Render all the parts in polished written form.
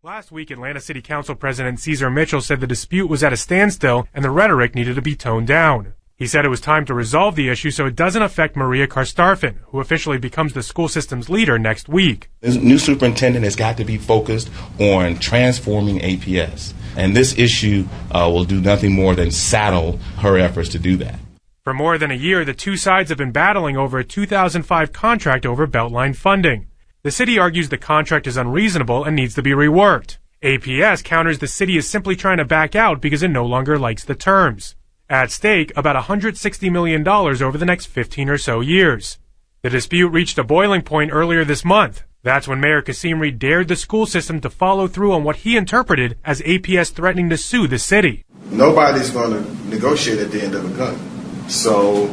Last week, Atlanta City Council President Cesar Mitchell said the dispute was at a standstill and the rhetoric needed to be toned down. He said it was time to resolve the issue so it doesn't affect Maria Karstarfin, who officially becomes the school system's leader next week. The new superintendent has got to be focused on transforming APS, and this issue will do nothing more than saddle her efforts to do that. For more than a year, the two sides have been battling over a 2005 contract over Beltline funding. The city argues the contract is unreasonable and needs to be reworked. APS counters the city is simply trying to back out because it no longer likes the terms. At stake, about $160 million over the next 15 or so years. The dispute reached a boiling point earlier this month. That's when Mayor Kasim Reed dared the school system to follow through on what he interpreted as APS threatening to sue the city. Nobody's going to negotiate at the end of a gun. So,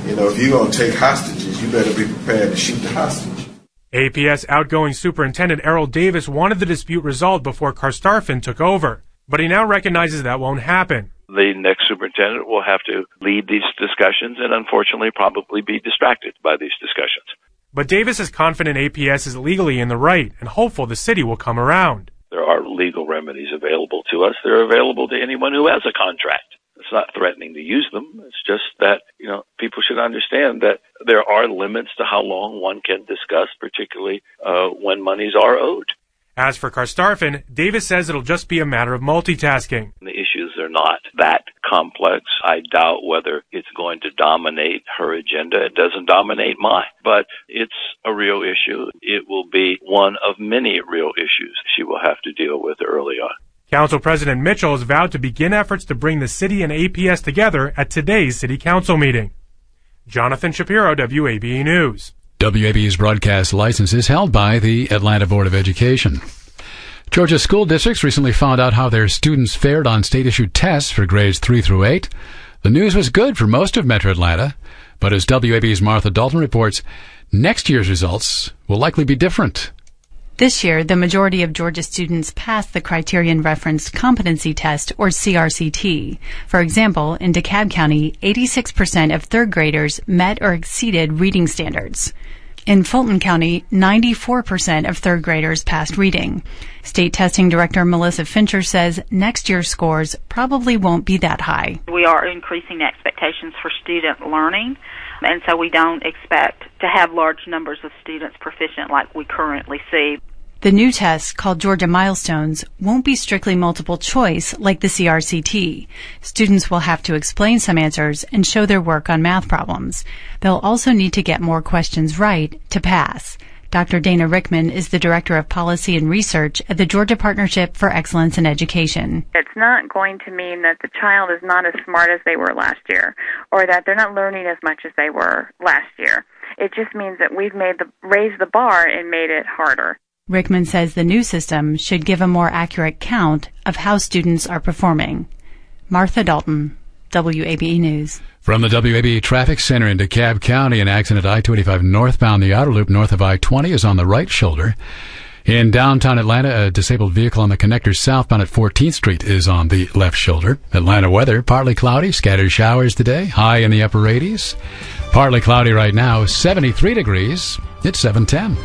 if you're going to take hostages, you better be prepared to shoot the hostage. APS outgoing Superintendent Errol Davis wanted the dispute resolved before Karstarfin took over, but he now recognizes that won't happen. The next superintendent will have to lead these discussions and unfortunately probably be distracted by these discussions. But Davis is confident APS is legally in the right and hopeful the city will come around. There are legal remedies available to us. They're available to anyone who has a contract. It's not threatening to use them. It's just that, people should understand that there are limits to how long one can discuss, particularly when monies are owed. As for Karstarfin, Davis says it'll just be a matter of multitasking. The issues are not that complex. I doubt whether it's going to dominate her agenda. It doesn't dominate mine, but it's a real issue. It will be one of many real issues she will have to deal with early on. Council President Mitchell has vowed to begin efforts to bring the city and APS together at today's city council meeting. Jonathan Shapiro, WABE News. WABE's broadcast license is held by the Atlanta Board of Education. Georgia school districts recently found out how their students fared on state-issued tests for grades 3 through 8. The news was good for most of Metro Atlanta, but as WABE's Martha Dalton reports, next year's results will likely be different. This year, the majority of Georgia students passed the Criterion Referenced Competency Test, or CRCT. For example, in DeKalb County, 86% of third graders met or exceeded reading standards. In Fulton County, 94% of third graders passed reading. State Testing Director Melissa Fincher says next year's scores probably won't be that high. We are increasing the expectations for student learning, and so we don't expect to have large numbers of students proficient like we currently see. The new test, called Georgia Milestones, won't be strictly multiple choice like the CRCT. Students will have to explain some answers and show their work on math problems. They'll also need to get more questions right to pass. Dr. Dana Rickman is the Director of Policy and Research at the Georgia Partnership for Excellence in Education. It's not going to mean that the child is not as smart as they were last year, or that they're not learning as much as they were last year. It just means that we've raised the bar and made it harder. Rickman says the new system should give a more accurate count of how students are performing. Martha Dalton, WABE News. From the WABE Traffic Center in DeKalb County, an accident at I-25 northbound. The outer loop north of I-20 is on the right shoulder. In downtown Atlanta, a disabled vehicle on the connector southbound at 14th Street is on the left shoulder. Atlanta weather, partly cloudy, scattered showers today, high in the upper 80s. Partly cloudy right now, 73 degrees. It's 7:10.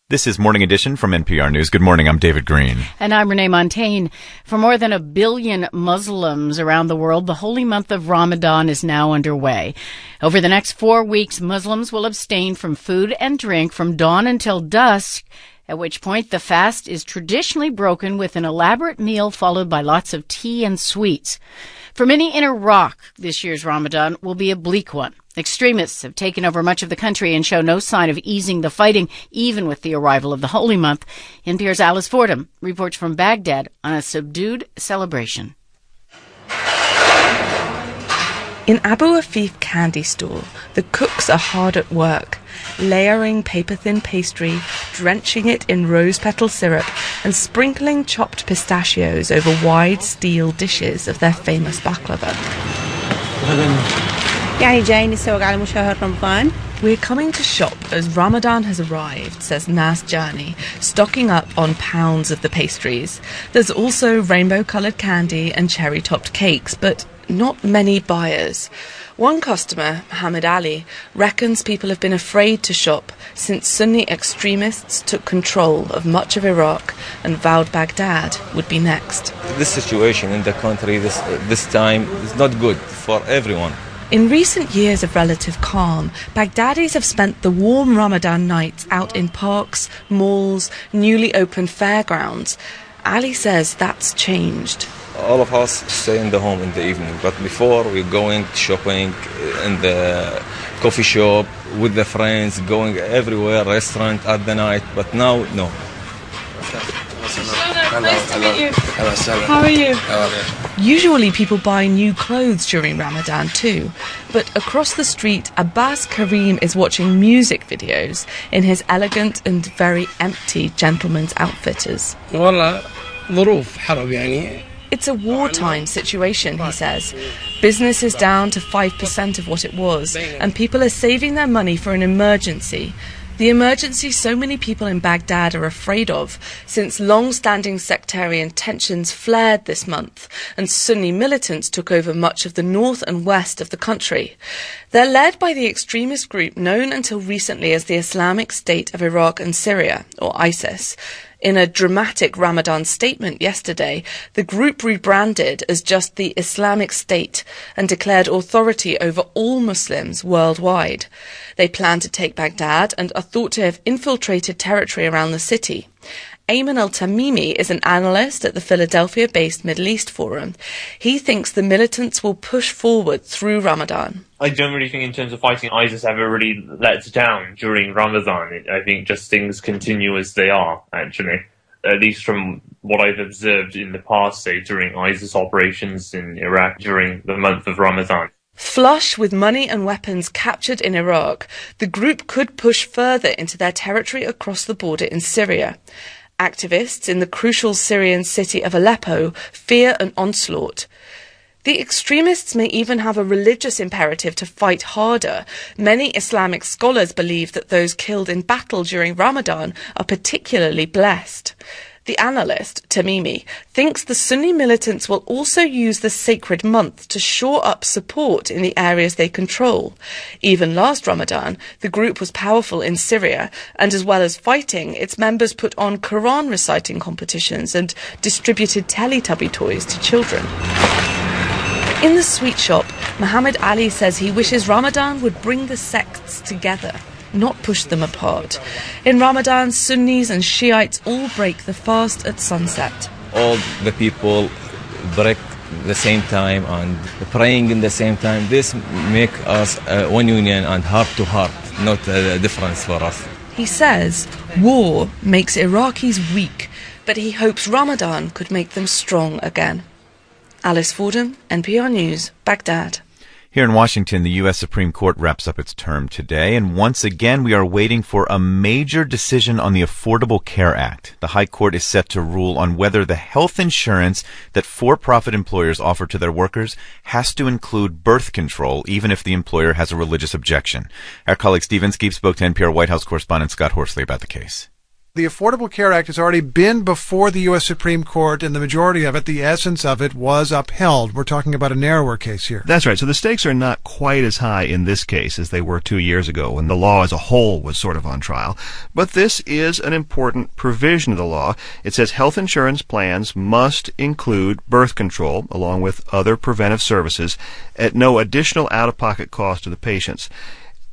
This is Morning Edition from NPR News. Good morning, I'm David Green. And I'm Renee Montaigne. For more than 1 billion Muslims around the world, the holy month of Ramadan is now underway. Over the next 4 weeks, Muslims will abstain from food and drink from dawn until dusk, at which point the fast is traditionally broken with an elaborate meal followed by lots of tea and sweets. For many in Iraq, this year's Ramadan will be a bleak one. Extremists have taken over much of the country and show no sign of easing the fighting, even with the arrival of the holy month. NPR's Alice Fordham reports from Baghdad on a subdued celebration. In Abu Afif candy store, the cooks are hard at work, layering paper-thin pastry, drenching it in rose petal syrup, and sprinkling chopped pistachios over wide steel dishes of their famous baklava. We're coming to shop as Ramadan has arrived, says Nas Johnny, stocking up on pounds of the pastries. There's also rainbow-coloured candy and cherry-topped cakes, but not many buyers. One customer, Muhammad Ali, reckons people have been afraid to shop since Sunni extremists took control of much of Iraq and vowed Baghdad would be next. This situation in the country this time is not good for everyone. In recent years of relative calm, Baghdadis have spent the warm Ramadan nights out in parks, malls, newly opened fairgrounds. Ali says that's changed. All of us stay in the home in the evening, but before we're going shopping in the coffee shop with the friends, going everywhere, restaurant at the night, but now, no. Nice to meet you. How are you? Usually people buy new clothes during Ramadan too, but across the street Abbas Karim is watching music videos in his elegant and very empty gentleman's outfitters. It's a wartime situation, he says. Business is down to 5% of what it was, and people are saving their money for an emergency. The emergency so many people in Baghdad are afraid of, since long-standing sectarian tensions flared this month and Sunni militants took over much of the north and west of the country. They're led by the extremist group known until recently as the Islamic State of Iraq and Syria, or ISIS. In a dramatic Ramadan statement yesterday, the group rebranded as just the Islamic State and declared authority over all Muslims worldwide. They plan to take Baghdad and are thought to have infiltrated territory around the city. Ayman al-Tamimi is an analyst at the Philadelphia-based Middle East Forum. He thinks the militants will push forward through Ramadan. I don't really think in terms of fighting ISIS ever really lets down during Ramadan. I think just things continue as they are, actually. At least from what I've observed in the past, say, during ISIS operations in Iraq during the month of Ramadan. Flush with money and weapons captured in Iraq, the group could push further into their territory across the border in Syria. Activists in the crucial Syrian city of Aleppo fear an onslaught. The extremists may even have a religious imperative to fight harder. Many Islamic scholars believe that those killed in battle during Ramadan are particularly blessed. The analyst, Tamimi, thinks the Sunni militants will also use the sacred month to shore up support in the areas they control. Even last Ramadan, the group was powerful in Syria, and as well as fighting, its members put on Quran reciting competitions and distributed Teletubby toys to children. In the sweet shop, Muhammad Ali says he wishes Ramadan would bring the sects together, not push them apart. In Ramadan, Sunnis and Shiites all break the fast at sunset. All the people break the same time and praying in the same time. This make us one union and heart to heart, not a difference for us. He says war makes Iraqis weak, but he hopes Ramadan could make them strong again. Alice Fordham, NPR News, Baghdad. Here in Washington, the U.S. Supreme Court wraps up its term today, and once again we are waiting for a major decision on the Affordable Care Act. The High Court is set to rule on whether the health insurance that for-profit employers offer to their workers has to include birth control, even if the employer has a religious objection. Our colleague Steve Inskeep spoke to NPR White House correspondent Scott Horsley about the case. The Affordable Care Act has already been before the U.S. Supreme Court, and the majority of it, the essence of it, was upheld. We're talking about a narrower case here. That's right. So the stakes are not quite as high in this case as they were 2 years ago when the law as a whole was sort of on trial. But this is an important provision of the law. It says health insurance plans must include birth control, along with other preventive services, at no additional out-of-pocket cost to the patients.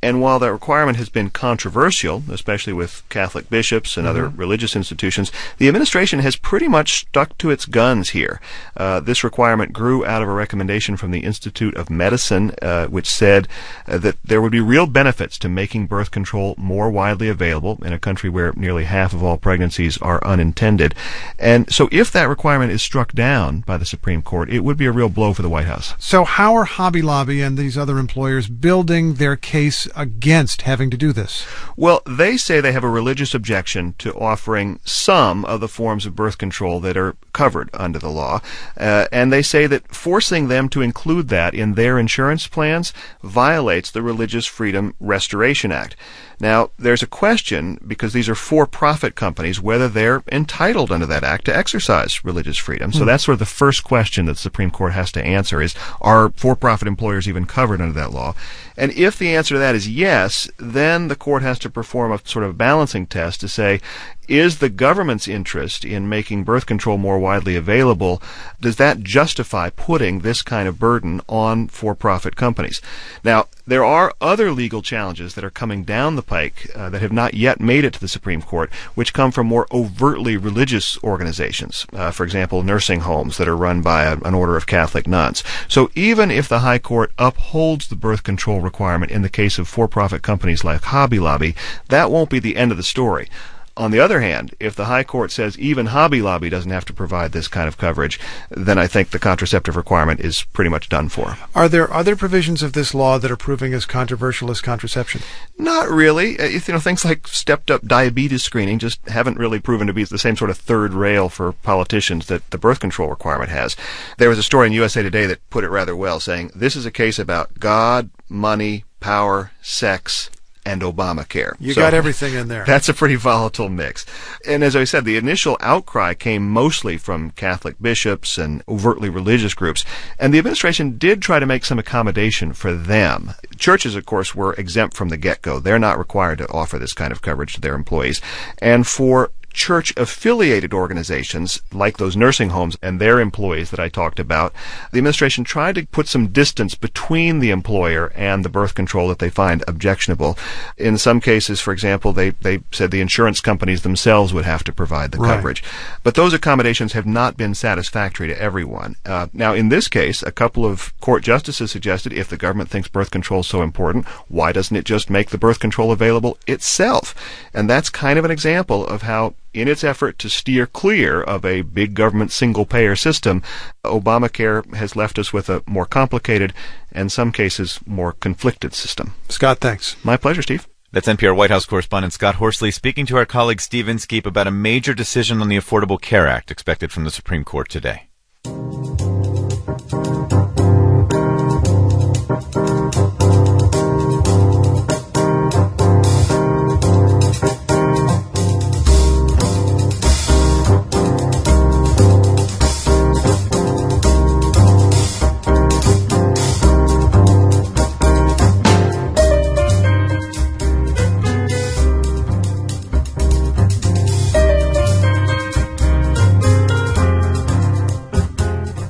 And while that requirement has been controversial, especially with Catholic bishops and other religious institutions, the administration has pretty much stuck to its guns here. This requirement grew out of a recommendation from the Institute of Medicine, which said that there would be real benefits to making birth control more widely available in a country where nearly half of all pregnancies are unintended. And so if that requirement is struck down by the Supreme Court, it would be a real blow for the White House. So how are Hobby Lobby and these other employers building their case against having to do this? Well, they say they have a religious objection to offering some of the forms of birth control that are covered under the law, and they say that forcing them to include that in their insurance plans violates the Religious Freedom Restoration Act. Now, there's a question, because these are for-profit companies, whether they're entitled under that act to exercise religious freedom. So that's sort of the first question that the Supreme Court has to answer is, are for-profit employers even covered under that law? And if the answer to that is yes, then the court has to perform a sort of balancing test to say, is the government's interest in making birth control more widely available, does that justify putting this kind of burden on for-profit companies? Now, there are other legal challenges that are coming down the pike that have not yet made it to the Supreme Court, which come from more overtly religious organizations. For example, nursing homes that are run by an order of Catholic nuns. So even if the High Court upholds the birth control requirement in the case of for-profit companies like Hobby Lobby, that won't be the end of the story. On the other hand, if the High Court says even Hobby Lobby doesn't have to provide this kind of coverage, then I think the contraceptive requirement is pretty much done for. Are there other provisions of this law that are proving as controversial as contraception? Not really. Things like stepped-up diabetes screening just haven't really proven to be the same sort of third rail for politicians that the birth control requirement has. There was a story in USA Today that put it rather well, saying, this is a case about God, money, power, sex, and Obamacare. You got everything in there. That's a pretty volatile mix. And as I said, the initial outcry came mostly from Catholic bishops and overtly religious groups, and the administration did try to make some accommodation for them. Churches, of course, were exempt from the get-go. They're not required to offer this kind of coverage to their employees. And for church-affiliated organizations, like those nursing homes and their employees that I talked about, the administration tried to put some distance between the employer and the birth control that they find objectionable. In some cases, for example, they said the insurance companies themselves would have to provide the coverage. But those accommodations have not been satisfactory to everyone. Now, in this case, a couple of court justices suggested if the government thinks birth control is so important, why doesn't it just make the birth control available itself? And that's kind of an example of how, in its effort to steer clear of a big government single-payer system, Obamacare has left us with a more complicated and, in some cases, more conflicted system. Scott, thanks. My pleasure, Steve. That's NPR White House correspondent Scott Horsley speaking to our colleague Steve Inskeep about a major decision on the Affordable Care Act expected from the Supreme Court today.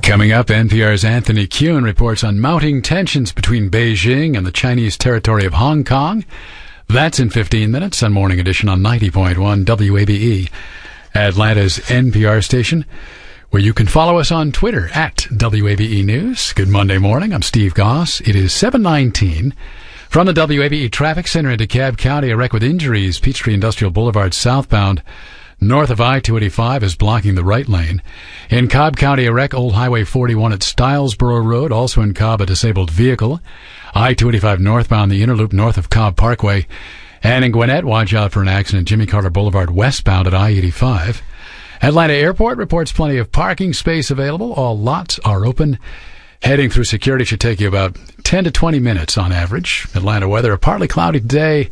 Coming up, NPR's Anthony Nguyen reports on mounting tensions between Beijing and the Chinese territory of Hong Kong. That's in 15 minutes on Morning Edition on 90.1 WABE, Atlanta's NPR station, where you can follow us on Twitter at WABE News. Good Monday morning. I'm Steve Goss. It is 7:19. From the WABE Traffic Center in DeKalb County, a wreck with injuries. Peachtree Industrial Boulevard southbound north of I-285 is blocking the right lane. In Cobb County, a wreck, Old Highway 41 at Stylesboro Road. Also in Cobb, a disabled vehicle. I-285 northbound, the inner loop north of Cobb Parkway. And in Gwinnett, watch out for an accident, Jimmy Carter Boulevard westbound at I-85. Atlanta Airport reports plenty of parking space available. All lots are open. Heading through security should take you about 10 to 20 minutes on average. Atlanta weather, a partly cloudy today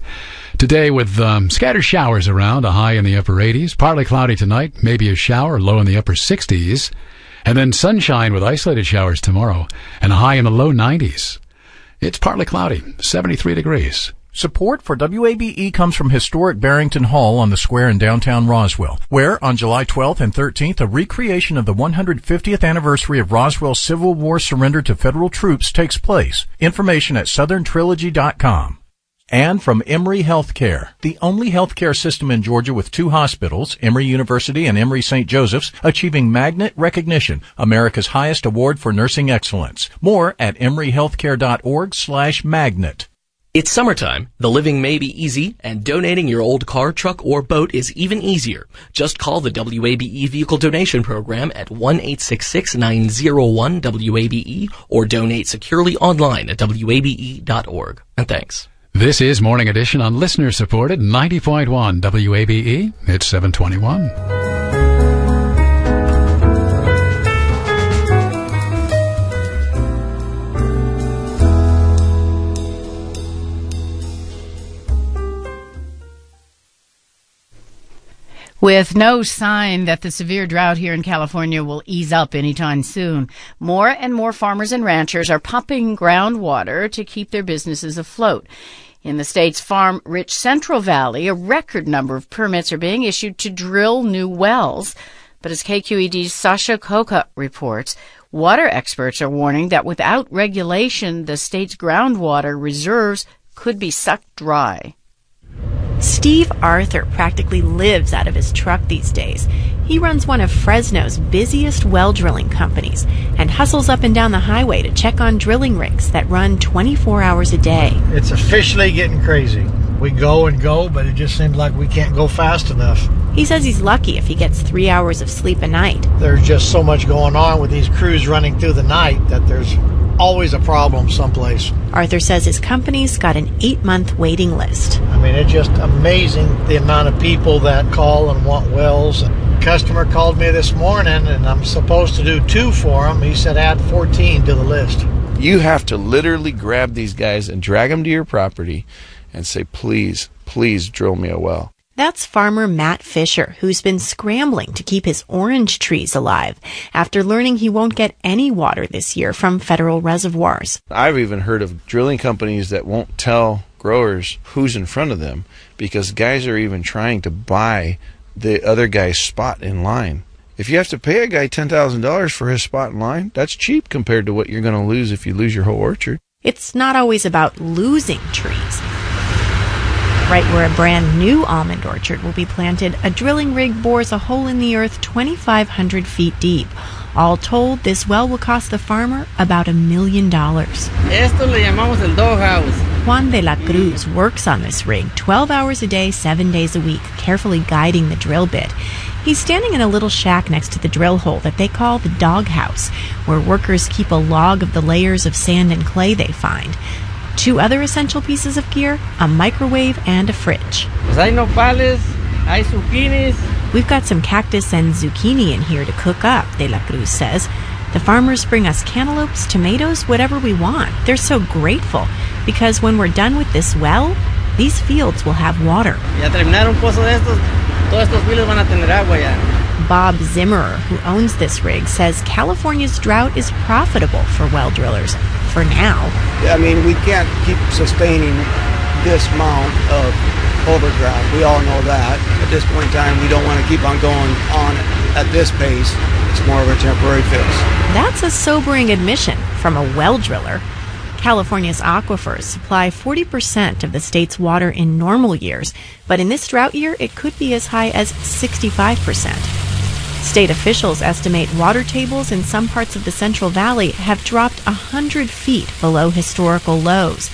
with scattered showers around, a high in the upper 80s. Partly cloudy tonight, maybe a shower, low in the upper 60s. And then sunshine with isolated showers tomorrow, and a high in the low 90s. It's partly cloudy, 73 degrees. Support for WABE comes from historic Barrington Hall on the square in downtown Roswell, where on July 12th and 13th, a recreation of the 150th anniversary of Roswell's Civil War surrender to federal troops takes place. Information at southerntrilogy.com. And from Emory Healthcare, the only healthcare system in Georgia with 2 hospitals, Emory University and Emory St. Joseph's, achieving Magnet recognition, America's highest award for nursing excellence. More at emoryhealthcare.org/magnet. It's summertime, the living may be easy, and donating your old car, truck, or boat is even easier. Just call the WABE Vehicle Donation Program at 1-866-901-WABE or donate securely online at WABE.org. And thanks. This is Morning Edition on listener-supported 90.1 WABE. It's 7:21. With no sign that the severe drought here in California will ease up anytime soon, more and more farmers and ranchers are pumping groundwater to keep their businesses afloat. In the state's farm-rich Central Valley, a record number of permits are being issued to drill new wells. But as KQED's Sasha Coca reports, water experts are warning that without regulation, the state's groundwater reserves could be sucked dry. Steve Arthur practically lives out of his truck these days. He runs one of Fresno's busiest well drilling companies and hustles up and down the highway to check on drilling rigs that run 24 hours a day. It's officially getting crazy. We go and go, but it just seems like we can't go fast enough. He says he's lucky if he gets 3 hours of sleep a night. There's just so much going on with these crews running through the night that there's always a problem someplace. Arthur says his company's got an 8-month waiting list. I mean, it's just amazing the amount of people that call and want wells. A customer called me this morning, and I'm supposed to do 2 for him. He said add 14 to the list. You have to literally grab these guys and drag them to your property and say, please, please drill me a well. That's farmer Matt Fisher, who's been scrambling to keep his orange trees alive after learning he won't get any water this year from federal reservoirs. I've even heard of drilling companies that won't tell growers who's in front of them because guys are even trying to buy the other guy's spot in line. If you have to pay a guy $10,000 for his spot in line, that's cheap compared to what you're going to lose if you lose your whole orchard. It's not always about losing trees. Right where a brand new almond orchard will be planted, a drilling rig bores a hole in the earth 2,500 feet deep. All told, this well will cost the farmer about $1 million. Esto le llamamos el doghouse. Juan de la Cruz works on this rig 12 hours a day, 7 days a week, carefully guiding the drill bit. He's standing in a little shack next to the drill hole that they call the doghouse, where workers keep a log of the layers of sand and clay they find. 2 other essential pieces of gear, a microwave and a fridge. Pues hay nopales, hay zucchinis. We've got some cactus and zucchini in here to cook up, De La Cruz says. The farmers bring us cantaloupes, tomatoes, whatever we want. They're so grateful because when we're done with this well, these fields will have water. Ya terminar un pozo de estos, todos estos fields van a tener agua ya. Bob Zimmerer, who owns this rig, says California's drought is profitable for well drillers. For now. I mean, we can't keep sustaining this amount of overdraft. We all know that. At this point in time, we don't want to keep on going on at this pace. It's more of a temporary fix. That's a sobering admission from a well driller. California's aquifers supply 40% of the state's water in normal years, but in this drought year, it could be as high as 65%. State officials estimate water tables in some parts of the Central Valley have dropped 100 feet below historical lows.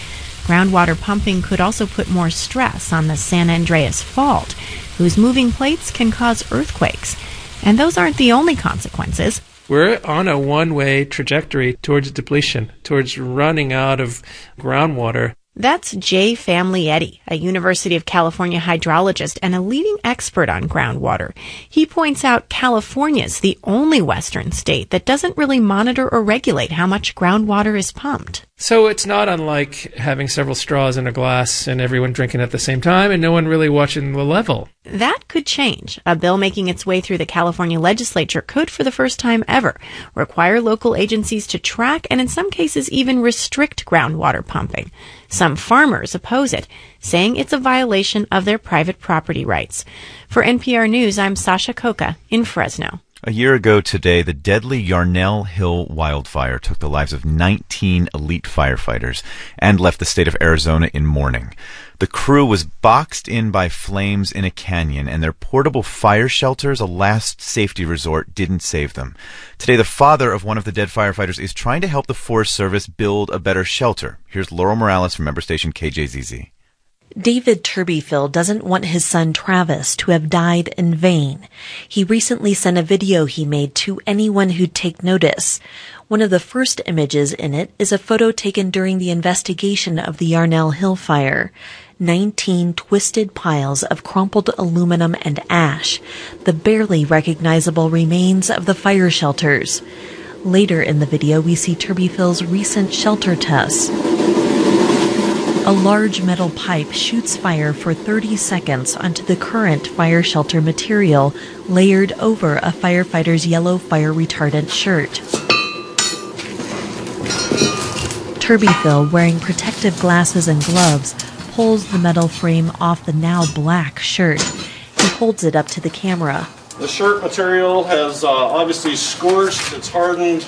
Groundwater pumping could also put more stress on the San Andreas Fault, whose moving plates can cause earthquakes. And those aren't the only consequences. We're on a one-way trajectory towards depletion, towards running out of groundwater. That's Jay Family-Eddy, a University of California hydrologist and a leading expert on groundwater. He points out California's the only Western state that doesn't really monitor or regulate how much groundwater is pumped. So it's not unlike having several straws in a glass and everyone drinking at the same time and no one really watching the level. That could change. A bill making its way through the California legislature could, for the first time ever, require local agencies to track and in some cases even restrict groundwater pumping. Some farmers oppose it, saying it's a violation of their private property rights. For NPR News, I'm Sasha Coca in Fresno. A year ago today, the deadly Yarnell Hill wildfire took the lives of 19 elite firefighters and left the state of Arizona in mourning. The crew was boxed in by flames in a canyon, and their portable fire shelters, a last safety resort, didn't save them. Today, the father of one of the dead firefighters is trying to help the Forest Service build a better shelter. Here's Laurel Morales from member station KJZZ. David Turbyfill doesn't want his son Travis to have died in vain. He recently sent a video he made to anyone who'd take notice. One of the first images in it is a photo taken during the investigation of the Yarnell Hill fire. 19 twisted piles of crumpled aluminum and ash, the barely recognizable remains of the fire shelters. Later in the video, we see Turbyfill's recent shelter tests. A large metal pipe shoots fire for 30 seconds onto the current fire shelter material layered over a firefighter's yellow fire retardant shirt. Turbyfill, wearing protective glasses and gloves, pulls the metal frame off the now black shirt. He holds it up to the camera. The shirt material has obviously scorched, it's hardened,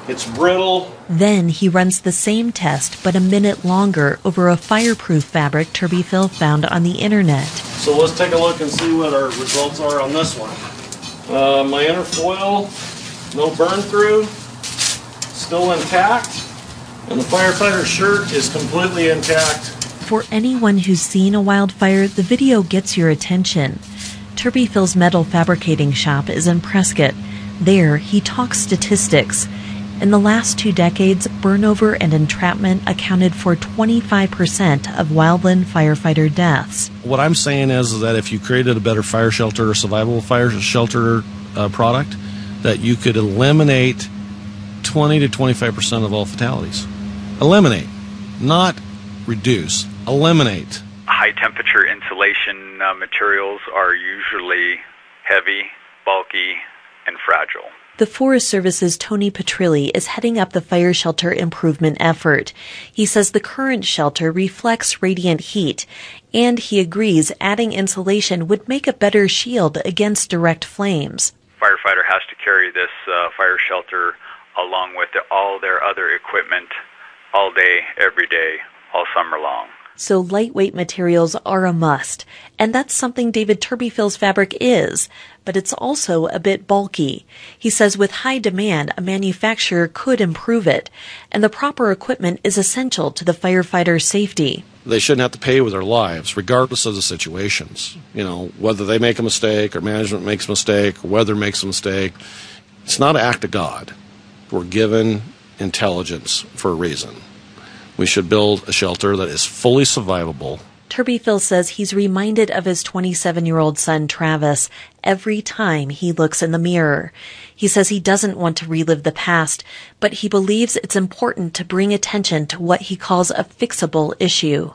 it's brittle. Then he runs the same test, but a minute longer, over a fireproof fabric Turbyfill found on the internet. So let's take a look and see what our results are on this one. My inner foil, no burn through, still intact, and the firefighter's shirt is completely intact. For anyone who's seen a wildfire, the video gets your attention. Turbyfill's metal fabricating shop is in Prescott. There, he talks statistics. In the last 2 decades, burnover and entrapment accounted for 25% of wildland firefighter deaths. What I'm saying is that if you created a better fire shelter or survival fire shelter product, that you could eliminate 20 to 25% of all fatalities. Eliminate, not reduce, eliminate. High temperature insulation materials are usually heavy, bulky, and fragile. The Forest Service's Tony Petrilli is heading up the fire shelter improvement effort. He says the current shelter reflects radiant heat, and he agrees adding insulation would make a better shield against direct flames. Firefighter has to carry this fire shelter along with all their other equipment all day, every day, all summer long. So lightweight materials are a must, and that's something David Turbyfill's fabric is, but it's also a bit bulky. He says with high demand, a manufacturer could improve it, and the proper equipment is essential to the firefighter's safety. They shouldn't have to pay with their lives, regardless of the situations. You know, whether they make a mistake or management makes a mistake or weather makes a mistake, it's not an act of God. We're given intelligence for a reason. We should build a shelter that is fully survivable. Turbyfill says he's reminded of his 27-year-old son, Travis, every time he looks in the mirror. He says he doesn't want to relive the past, but he believes it's important to bring attention to what he calls a fixable issue.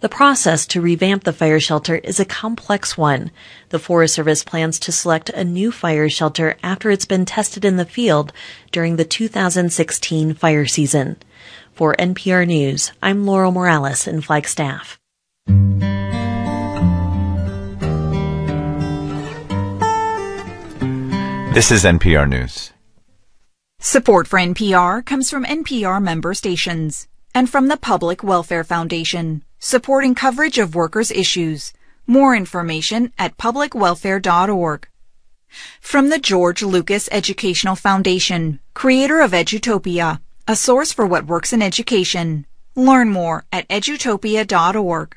The process to revamp the fire shelter is a complex one. The Forest Service plans to select a new fire shelter after it's been tested in the field during the 2016 fire season. For NPR News, I'm Laurel Morales in Flagstaff. This is NPR News. Support for NPR comes from NPR member stations and from the Public Welfare Foundation, supporting coverage of workers' issues. More information at publicwelfare.org. From the George Lucas Educational Foundation, creator of Edutopia, a source for what works in education. Learn more at edutopia.org.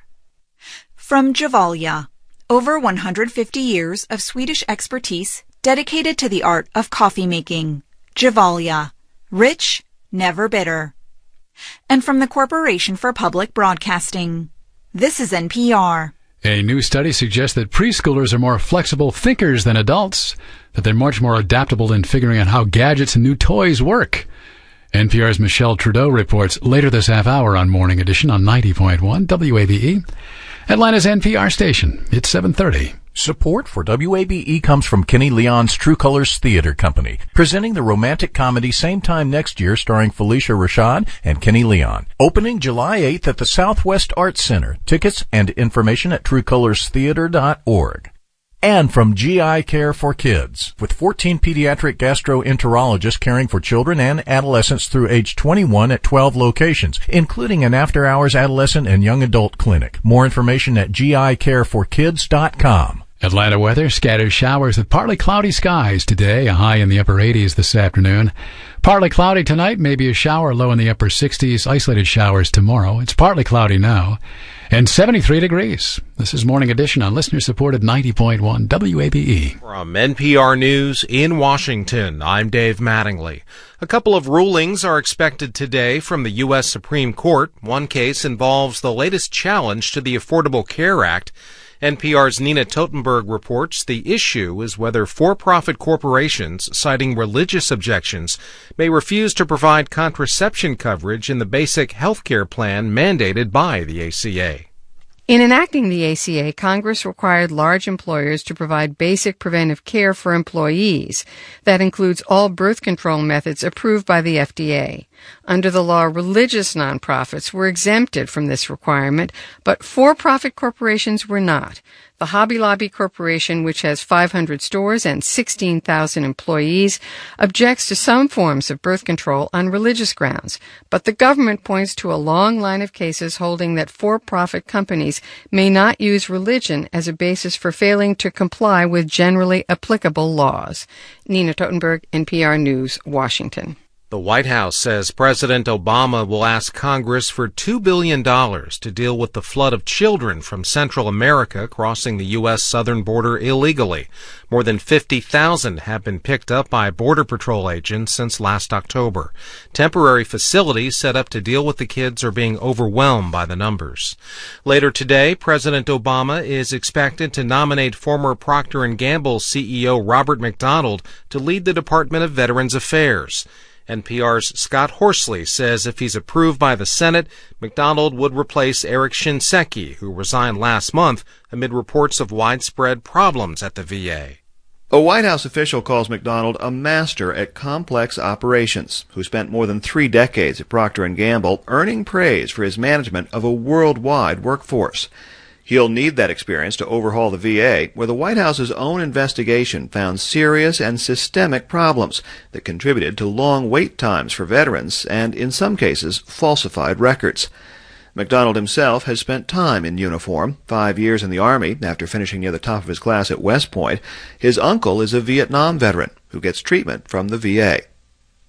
From Gevalia, over 150 years of Swedish expertise dedicated to the art of coffee making. Gevalia, rich, never bitter. And from the Corporation for Public Broadcasting. This is NPR. A new study suggests that preschoolers are more flexible thinkers than adults, that they're much more adaptable in figuring out how gadgets and new toys work. NPR's Michelle Trudeau reports later this half hour on Morning Edition on 90.1 WABE, Atlanta's NPR station. It's 7:30. Support for WABE comes from Kenny Leon's True Colors Theater Company, presenting the romantic comedy Same Time Next Year starring Felicia Rashad and Kenny Leon. Opening July 8th at the Southwest Arts Center. Tickets and information at truecolorstheater.org. And from GI Care for Kids, with 14 pediatric gastroenterologists caring for children and adolescents through age 21 at 12 locations, including an after-hours adolescent and young adult clinic. More information at gicareforkids.com. Atlanta weather, scattered showers with partly cloudy skies today, a high in the upper 80s this afternoon. Partly cloudy tonight, maybe a shower, low in the upper 60s, isolated showers tomorrow. It's partly cloudy now. and 73 degrees. This is Morning Edition on listener-supported 90.1 WABE. From NPR News in Washington, I'm Dave Mattingly. A couple of rulings are expected today from the U.S. Supreme Court. One case involves the latest challenge to the Affordable Care Act. NPR's Nina Totenberg reports the issue is whether for-profit corporations, citing religious objections, may refuse to provide contraception coverage in the basic health care plan mandated by the ACA. In enacting the ACA, Congress required large employers to provide basic preventive care for employees. That includes all birth control methods approved by the FDA. Under the law, religious nonprofits were exempted from this requirement, but for-profit corporations were not. The Hobby Lobby Corporation, which has 500 stores and 16,000 employees, objects to some forms of birth control on religious grounds, but the government points to a long line of cases holding that for-profit companies may not use religion as a basis for failing to comply with generally applicable laws. Nina Totenberg, NPR News, Washington. The White House says President Obama will ask Congress for $2 billion to deal with the flood of children from Central America crossing the U.S. southern border illegally. More than 50,000 have been picked up by Border Patrol agents since last October. Temporary facilities set up to deal with the kids are being overwhelmed by the numbers. Later today, President Obama is expected to nominate former Procter & Gamble CEO Robert McDonald to lead the Department of Veterans Affairs. NPR's Scott Horsley says if he's approved by the Senate, McDonald would replace Eric Shinseki, who resigned last month amid reports of widespread problems at the VA. A White House official calls McDonald a master at complex operations, who spent more than 3 decades at Procter & Gamble, earning praise for his management of a worldwide workforce. He'll need that experience to overhaul the VA, where the White House's own investigation found serious and systemic problems that contributed to long wait times for veterans and, in some cases, falsified records. McDonald himself has spent time in uniform, 5 years in the Army after finishing near the top of his class at West Point. His uncle is a Vietnam veteran who gets treatment from the VA.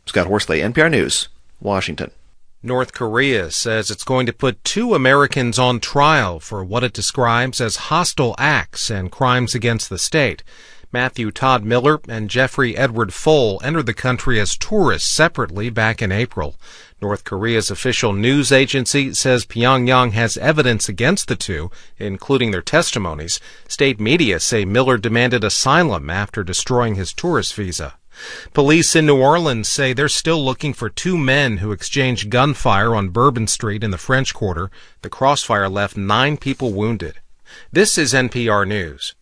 Scott Horsley, NPR News, Washington. North Korea says it's going to put 2 Americans on trial for what it describes as hostile acts and crimes against the state. Matthew Todd Miller and Jeffrey Edward Fole entered the country as tourists separately back in April. North Korea's official news agency says Pyongyang has evidence against the 2, including their testimonies. State media say Miller demanded asylum after destroying his tourist visa. Police in New Orleans say they're still looking for 2 men who exchanged gunfire on Bourbon Street in the French Quarter. The crossfire left 9 people wounded. This is NPR News.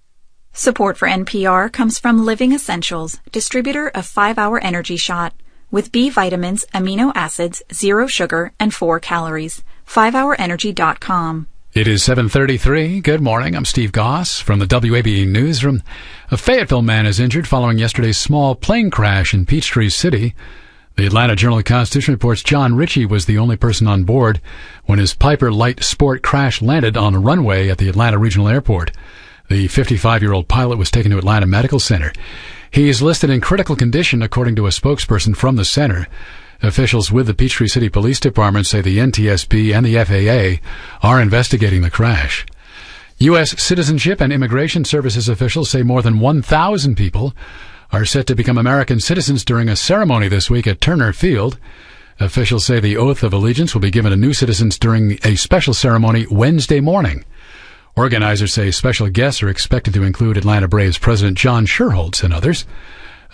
Support for NPR comes from Living Essentials, distributor of 5-Hour Energy Shot, with B vitamins, amino acids, 0 sugar, and 4 calories. 5hourenergy.com. It is 7:33. Good morning. I'm Steve Goss from the WABE newsroom. A Fayetteville man is injured following yesterday's small plane crash in Peachtree City. The Atlanta Journal-Constitution reports John Ritchie was the only person on board when his Piper Light Sport crash landed on a runway at the Atlanta Regional Airport. The 55-year-old pilot was taken to Atlanta Medical Center. He is listed in critical condition, according to a spokesperson from the center. Officials with the Peachtree City Police Department say the NTSB and the FAA are investigating the crash. U.S. Citizenship and Immigration Services officials say more than 1,000 people are set to become American citizens during a ceremony this week at Turner Field. Officials say the oath of allegiance will be given to new citizens during a special ceremony Wednesday morning. Organizers say special guests are expected to include Atlanta Braves President John Schuerholz and others.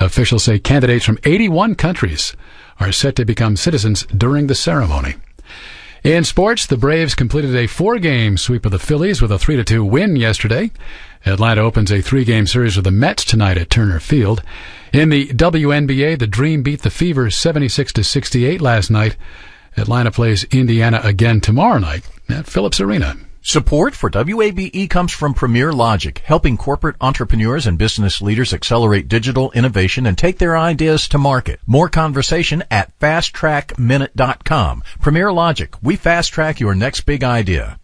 Officials say candidates from 81 countries are set to become citizens during the ceremony. In sports, the Braves completed a 4-game sweep of the Phillies with a 3-2 win yesterday. Atlanta opens a 3-game series with the Mets tonight at Turner Field. In the WNBA, the Dream beat the Fever 76-68 last night. Atlanta plays Indiana again tomorrow night at Phillips Arena. Support for WABE comes from Premier Logic, helping corporate entrepreneurs and business leaders accelerate digital innovation and take their ideas to market. More conversation at fasttrackminute.com. Premier Logic, we fast-track your next big idea.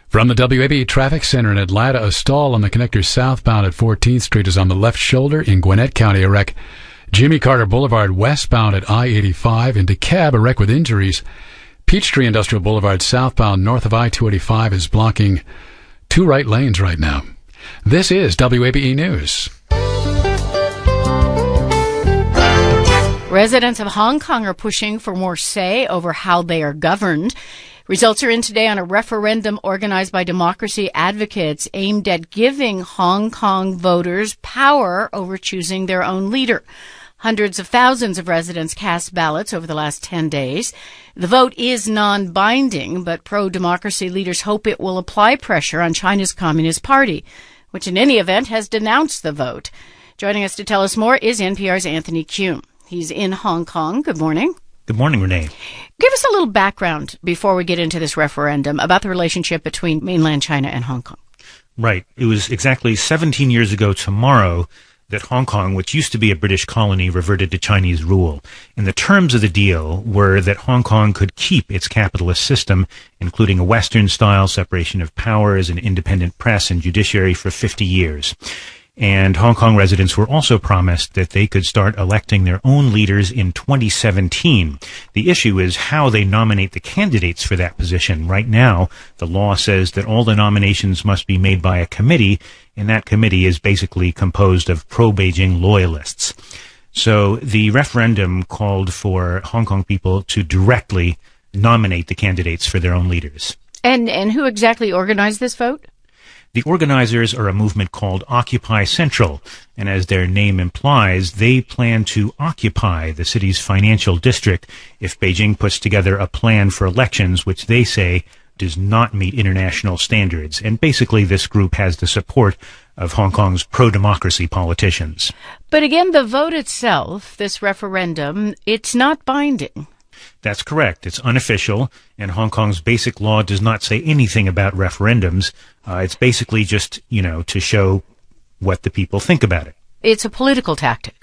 From the WABE Traffic Center in Atlanta, a stall on the connector southbound at 14th Street is on the left shoulder. In Gwinnett County, a wreck. Jimmy Carter Boulevard westbound at I-85 in DeKalb, a wreck with injuries. Peachtree Industrial Boulevard southbound north of I-285 is blocking 2 right lanes right now. This is WABE News. Residents of Hong Kong are pushing for more say over how they are governed. Results are in today on a referendum organized by democracy advocates aimed at giving Hong Kong voters power over choosing their own leader. Hundreds of thousands of residents cast ballots over the last 10 days. The vote is non-binding, but pro-democracy leaders hope it will apply pressure on China's Communist Party, which in any event has denounced the vote. Joining us to tell us more is NPR's Anthony Kuhn. He's in Hong Kong. Good morning. Good morning, Renee. Give us a little background before we get into this referendum about the relationship between mainland China and Hong Kong. Right. It was exactly 17 years ago tomorrow that Hong Kong, which used to be a British colony, reverted to Chinese rule. And the terms of the deal were that Hong Kong could keep its capitalist system, including a Western-style separation of powers, an independent press and judiciary for 50 years. And Hong Kong residents were also promised that they could start electing their own leaders in 2017. The issue is how they nominate the candidates for that position. Right now, the law says that all the nominations must be made by a committee, and that committee is basically composed of pro-Beijing loyalists. So the referendum called for Hong Kong people to directly nominate the candidates for their own leaders. And who exactly organized this vote? The organizers are a movement called Occupy Central, and as their name implies, they plan to occupy the city's financial district if Beijing puts together a plan for elections which they say does not meet international standards. And basically this group has the support of Hong Kong's pro-democracy politicians. But again, the vote itself, this referendum, it's not binding. That's correct. It's unofficial, and Hong Kong's basic law does not say anything about referendums. It's basically just, to show what the people think about it. It's a political tactic.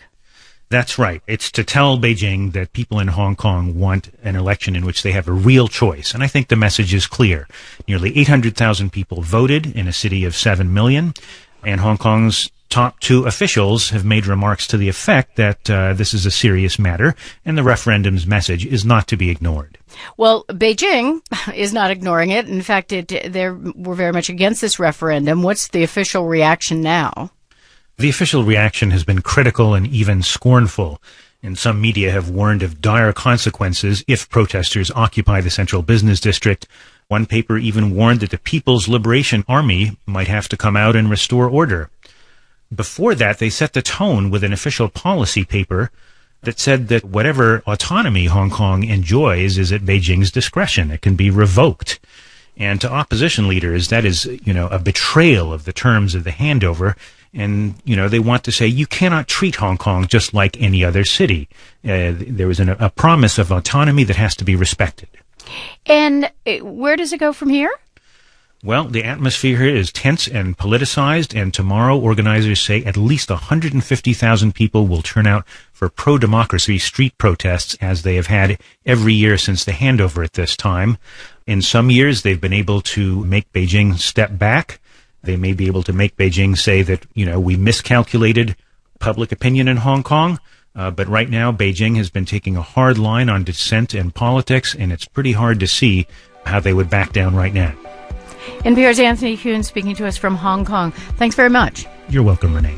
That's right. It's to tell Beijing that people in Hong Kong want an election in which they have a real choice. And I think the message is clear. Nearly 800,000 people voted in a city of 7 million, and Hong Kong's top 2 officials have made remarks to the effect that this is a serious matter, and the referendum's message is not to be ignored. Well, Beijing is not ignoring it. In fact, they were very much against this referendum. What's the official reaction now? The official reaction has been critical and even scornful, and some media have warned of dire consequences if protesters occupy the central business district. One paper even warned that the People's Liberation Army might have to come out and restore order. Before that, they set the tone with an official policy paper that said that whatever autonomy Hong Kong enjoys is at Beijing's discretion. It can be revoked. And to opposition leaders, that is, a betrayal of the terms of the handover. And, they want to say you cannot treat Hong Kong just like any other city. There was a promise of autonomy that has to be respected. And where does it go from here? Well, the atmosphere here is tense and politicized, and tomorrow organizers say at least 150,000 people will turn out for pro-democracy street protests, as they have had every year since the handover at this time. In some years, they've been able to make Beijing step back. They may be able to make Beijing say that, we miscalculated public opinion in Hong Kong. But right now, Beijing has been taking a hard line on dissent and politics, and it's pretty hard to see how they would back down right now. NPR's Anthony Kuhn speaking to us from Hong Kong. Thanks very much. You're welcome, Renee.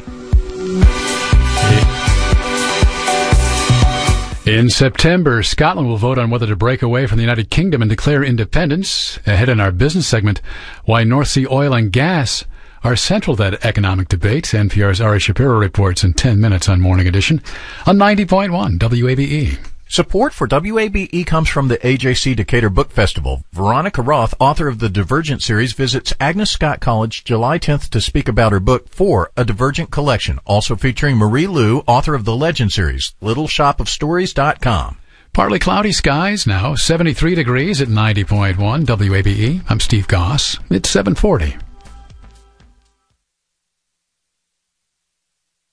In September, Scotland will vote on whether to break away from the United Kingdom and declare independence. Ahead in our business segment, why North Sea oil and gas are central to that economic debate. NPR's Ari Shapiro reports in 10 minutes on Morning Edition on 90.1 WABE. Support for WABE comes from the AJC Decatur Book Festival. Veronica Roth, author of the Divergent series, visits Agnes Scott College July 10th to speak about her book, For a Divergent Collection, also featuring Marie Lu, author of the Legend series, littleshopofstories.com. Partly cloudy skies now, 73 degrees at 90.1 WABE. I'm Steve Goss. It's 7:40.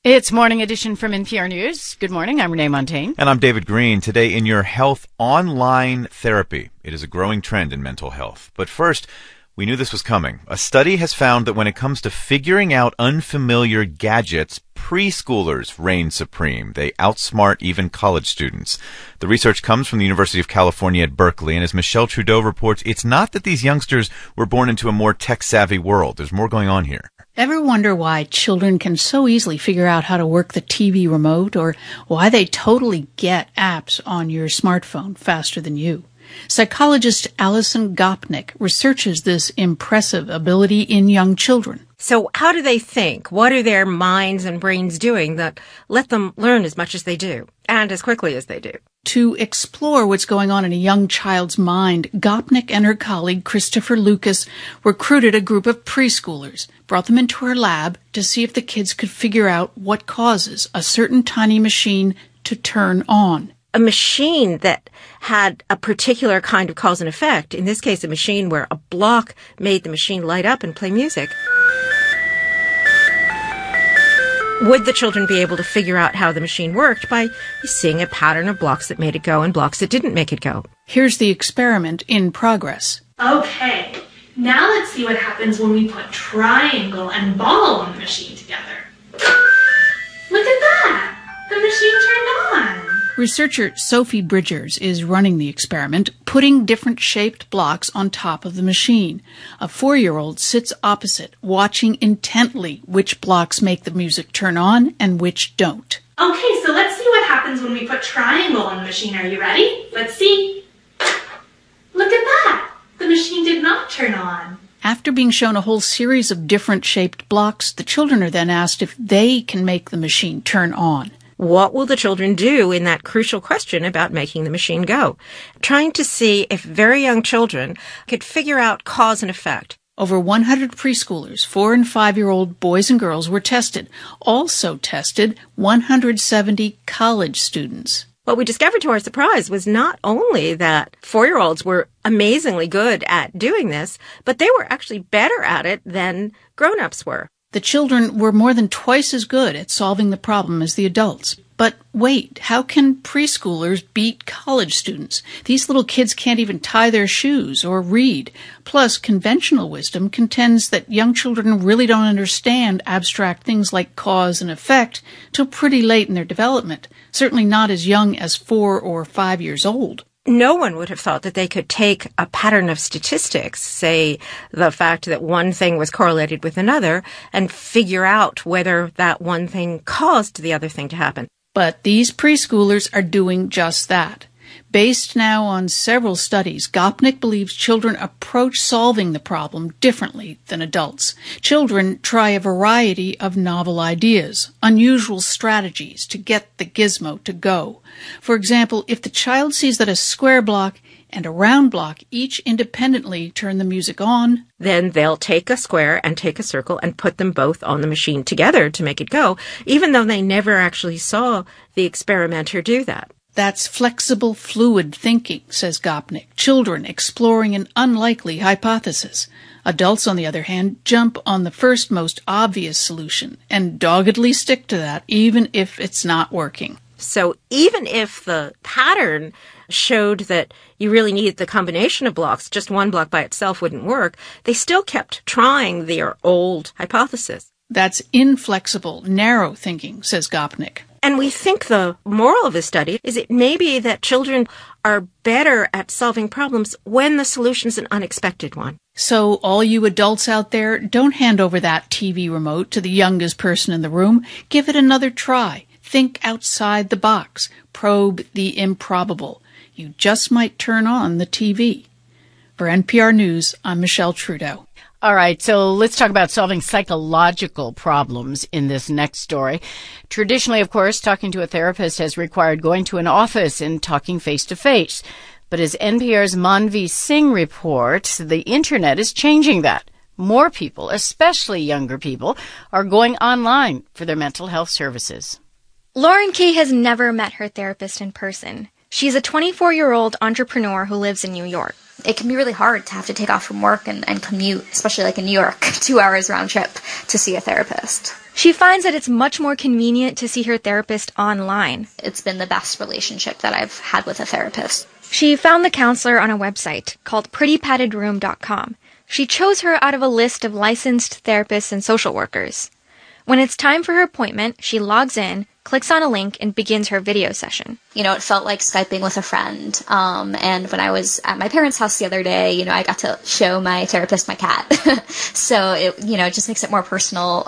It's Morning Edition from NPR News. Good morning. I'm Renee Montaigne. And I'm David Green. Today in your health, online therapy. It is a growing trend in mental health. But first, we knew this was coming. A study has found that when it comes to figuring out unfamiliar gadgets, preschoolers reign supreme. They outsmart even college students. The research comes from the University of California at Berkeley, and as Michelle Trudeau reports, it's not that these youngsters were born into a more tech-savvy world. There's more going on here. Ever wonder why children can so easily figure out how to work the TV remote, or why they totally get apps on your smartphone faster than you? Psychologist Alison Gopnik researches this impressive ability in young children. So how do they think? What are their minds and brains doing that let them learn as much as they do and as quickly as they do? To explore what's going on in a young child's mind, Gopnik and her colleague Christopher Lucas recruited a group of preschoolers, brought them into her lab to see if the kids could figure out what causes a certain tiny machine to turn on. A machine that had a particular kind of cause and effect, in this case a machine where a block made the machine light up and play music. Would the children be able to figure out how the machine worked by seeing a pattern of blocks that made it go and blocks that didn't make it go? Here's the experiment in progress. Okay, now let's see what happens when we put triangle and ball on the machine together. Look at that! The machine turned on! Researcher Sophie Bridgers is running the experiment, putting different shaped blocks on top of the machine. A 4-year-old sits opposite, watching intently which blocks make the music turn on and which don't. Okay, so let's see what happens when we put triangle on the machine. Are you ready? Let's see. Look at that! The machine did not turn on. After being shown a whole series of different shaped blocks, the children are then asked if they can make the machine turn on. What will the children do in that crucial question about making the machine go? Trying to see if very young children could figure out cause and effect. Over 100 preschoolers, 4- and 5-year-old boys and girls were tested. Also tested 170 college students. What we discovered to our surprise was not only that 4-year-olds were amazingly good at doing this, but they were actually better at it than grown-ups were. The children were more than twice as good at solving the problem as the adults. But wait, how can preschoolers beat college students? These little kids can't even tie their shoes or read. Plus, conventional wisdom contends that young children really don't understand abstract things like cause and effect till pretty late in their development, certainly not as young as 4 or 5 years old. No one would have thought that they could take a pattern of statistics, say the fact that one thing was correlated with another, and figure out whether that one thing caused the other thing to happen. But these preschoolers are doing just that. Based now on several studies, Gopnik believes children approach solving the problem differently than adults. Children try a variety of novel ideas, unusual strategies to get the gizmo to go. For example, if the child sees that a square block and a round block each independently turn the music on, then they'll take a square and take a circle and put them both on the machine together to make it go, even though they never actually saw the experimenter do that. That's flexible, fluid thinking, says Gopnik. Children exploring an unlikely hypothesis. Adults, on the other hand, jump on the first most obvious solution and doggedly stick to that, even if it's not working. So even if the pattern showed that you really needed the combination of blocks, just one block by itself wouldn't work, they still kept trying their old hypothesis. That's inflexible, narrow thinking, says Gopnik. And we think the moral of the study is it may be that children are better at solving problems when the solution is an unexpected one. So all you adults out there, don't hand over that TV remote to the youngest person in the room. Give it another try. Think outside the box. Probe the improbable. You just might turn on the TV. For NPR News, I'm Michelle Trudeau. All right, so let's talk about solving psychological problems in this next story. Traditionally, of course, talking to a therapist has required going to an office and talking face-to-face. But as NPR's Manvi Singh reports, the Internet is changing that. More people, especially younger people, are going online for their mental health services. Lauren Kay has never met her therapist in person. She's a 24-year-old entrepreneur who lives in New York. It can be really hard to have to take off from work and commute, especially like in New York, 2 hours round trip to see a therapist. She finds that it's much more convenient to see her therapist online. It's been the best relationship that I've had with a therapist. She found the counselor on a website called prettypaddedroom.com. She chose her out of a list of licensed therapists and social workers. When it's time for her appointment, she logs in, clicks on a link, and begins her video session. You know, it felt like Skyping with a friend. And when I was at my parents' house the other day, you know, I got to show my therapist my cat. So it just makes it more personal,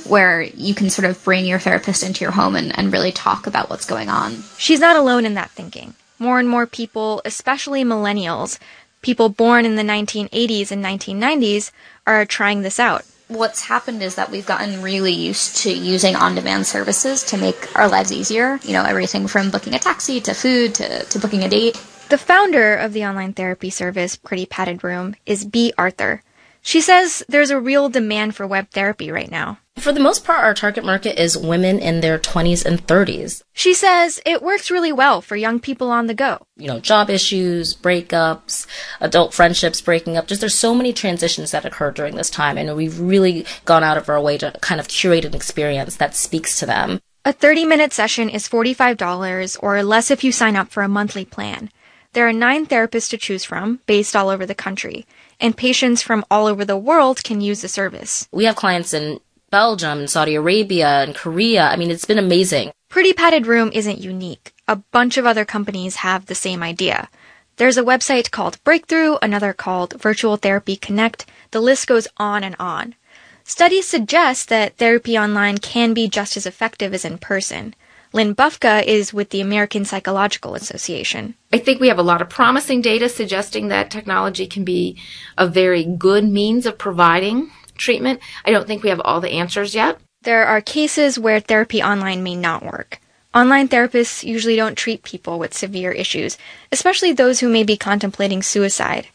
where you can sort of bring your therapist into your home and really talk about what's going on. She's not alone in that thinking. More and more people, especially millennials, people born in the 1980s and 1990s, are trying this out. What's happened is that we've gotten really used to using on-demand services to make our lives easier. You know, everything from booking a taxi to food to booking a date. The founder of the online therapy service, Pretty Padded Room, is Bea Arthur. She says there's a real demand for web therapy right now. For the most part, our target market is women in their 20s and 30s. She says it works really well for young people on the go. You know, job issues, breakups, adult friendships breaking up. Just there's so many transitions that occur during this time, and we've really gone out of our way to kind of curate an experience that speaks to them. A 30-minute session is $45 or less if you sign up for a monthly plan. There are 9 therapists to choose from, based all over the country, and patients from all over the world can use the service. We have clients in Belgium, Saudi Arabia, and Korea. I mean, it's been amazing. Pretty Padded Room isn't unique. A bunch of other companies have the same idea. There's a website called Breakthrough, another called Virtual Therapy Connect. The list goes on and on. Studies suggest that therapy online can be just as effective as in person. Lynn Bufka is with the American Psychological Association. I think we have a lot of promising data suggesting that technology can be a very good means of providing treatment. I don't think we have all the answers yet. There are cases where therapy online may not work. Online therapists usually don't treat people with severe issues, especially those who may be contemplating suicide.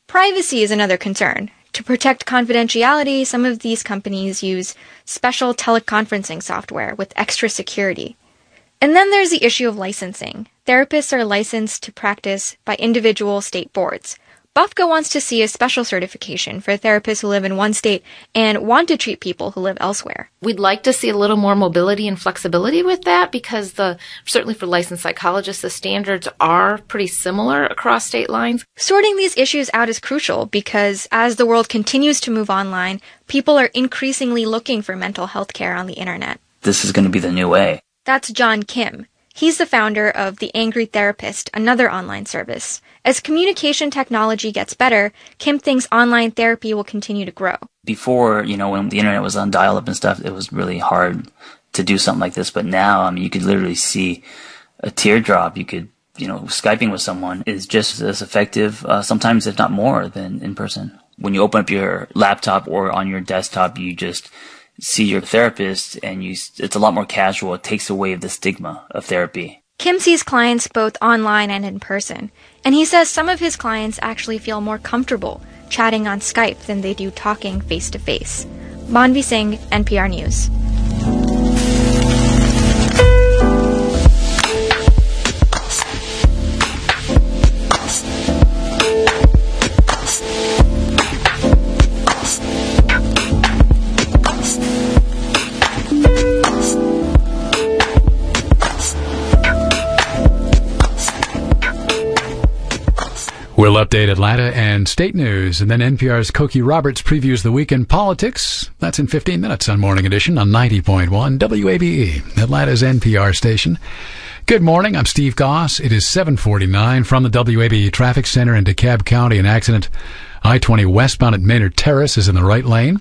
Privacy is another concern. To protect confidentiality, some of these companies use special teleconferencing software with extra security. And then there's the issue of licensing. Therapists are licensed to practice by individual state boards. Bufka wants to see a special certification for therapists who live in one state and want to treat people who live elsewhere. We'd like to see a little more mobility and flexibility with that because certainly for licensed psychologists, the standards are pretty similar across state lines. Sorting these issues out is crucial because as the world continues to move online, people are increasingly looking for mental health care on the internet. This is going to be the new way. That's John Kim. He's the founder of The Angry Therapist, another online service. As communication technology gets better, Kim thinks online therapy will continue to grow. Before, when the internet was on dial-up and stuff, it was really hard to do something like this. But now, you could literally see a teardrop. You could, Skyping with someone is just as effective, sometimes if not more, than in person. When you open up your laptop or on your desktop, you just see your therapist and it's a lot more casual. It takes away the stigma of therapy. Kim sees clients both online and in person, and he says some of his clients actually feel more comfortable chatting on Skype than they do talking face-to-face. Manvi Singh, NPR News. We'll update Atlanta and state news, and then NPR's Cokie Roberts previews the weekend politics. That's in 15 minutes on Morning Edition on 90.1 WABE, Atlanta's NPR station. Good morning, I'm Steve Goss. It is 7:49 from the WABE Traffic Center in DeKalb County. An accident, I-20 westbound at Maynard Terrace is in the right lane.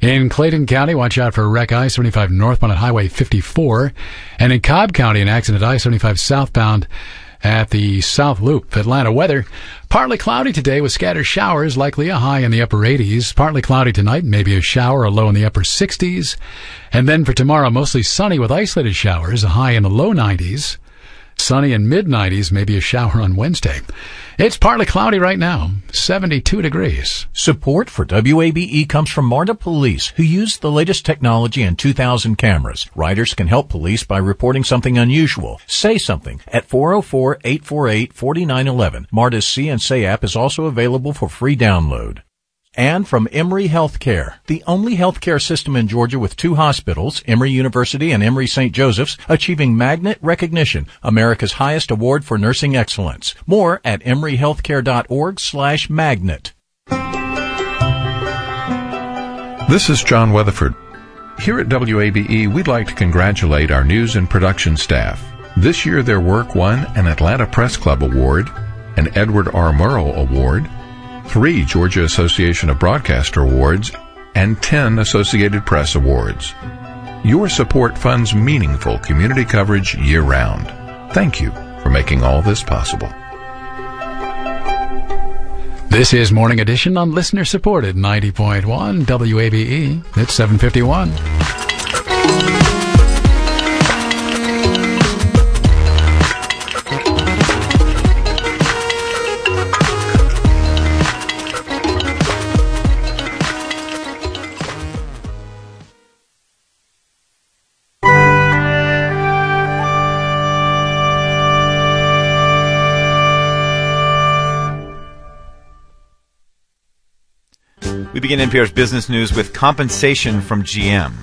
In Clayton County, watch out for a wreck I-75 northbound at Highway 54. And in Cobb County, an accident I-75 southbound at the South Loop. Atlanta weather, partly cloudy today with scattered showers, likely a high in the upper 80s. Partly cloudy tonight, maybe a shower, a low in the upper 60s. And then for tomorrow, mostly sunny with isolated showers, a high in the low 90s. Sunny and mid-90s, maybe a shower on Wednesday. It's partly cloudy right now, 72 degrees. Support for WABE comes from MARTA Police, who use the latest technology and 2,000 cameras. Riders can help police by reporting something unusual. Say something at 404-848-4911. MARTA's See and Say app is also available for free download. And from Emory Healthcare, the only healthcare system in Georgia with 2 hospitals, Emory University and Emory St. Joseph's, achieving Magnet recognition, America's highest award for nursing excellence. More at emoryhealthcare.org/magnet. This is John Weatherford. Here at WABE, we'd like to congratulate our news and production staff. This year, their work won an Atlanta Press Club Award, an Edward R. Murrow Award, 3 Georgia Association of Broadcaster Awards, and 10 Associated Press Awards. Your support funds meaningful community coverage year-round. Thank you for making all this possible. This is Morning Edition on listener-supported 90.1 WABE. It's 7:51. We begin NPR's business news with compensation from GM.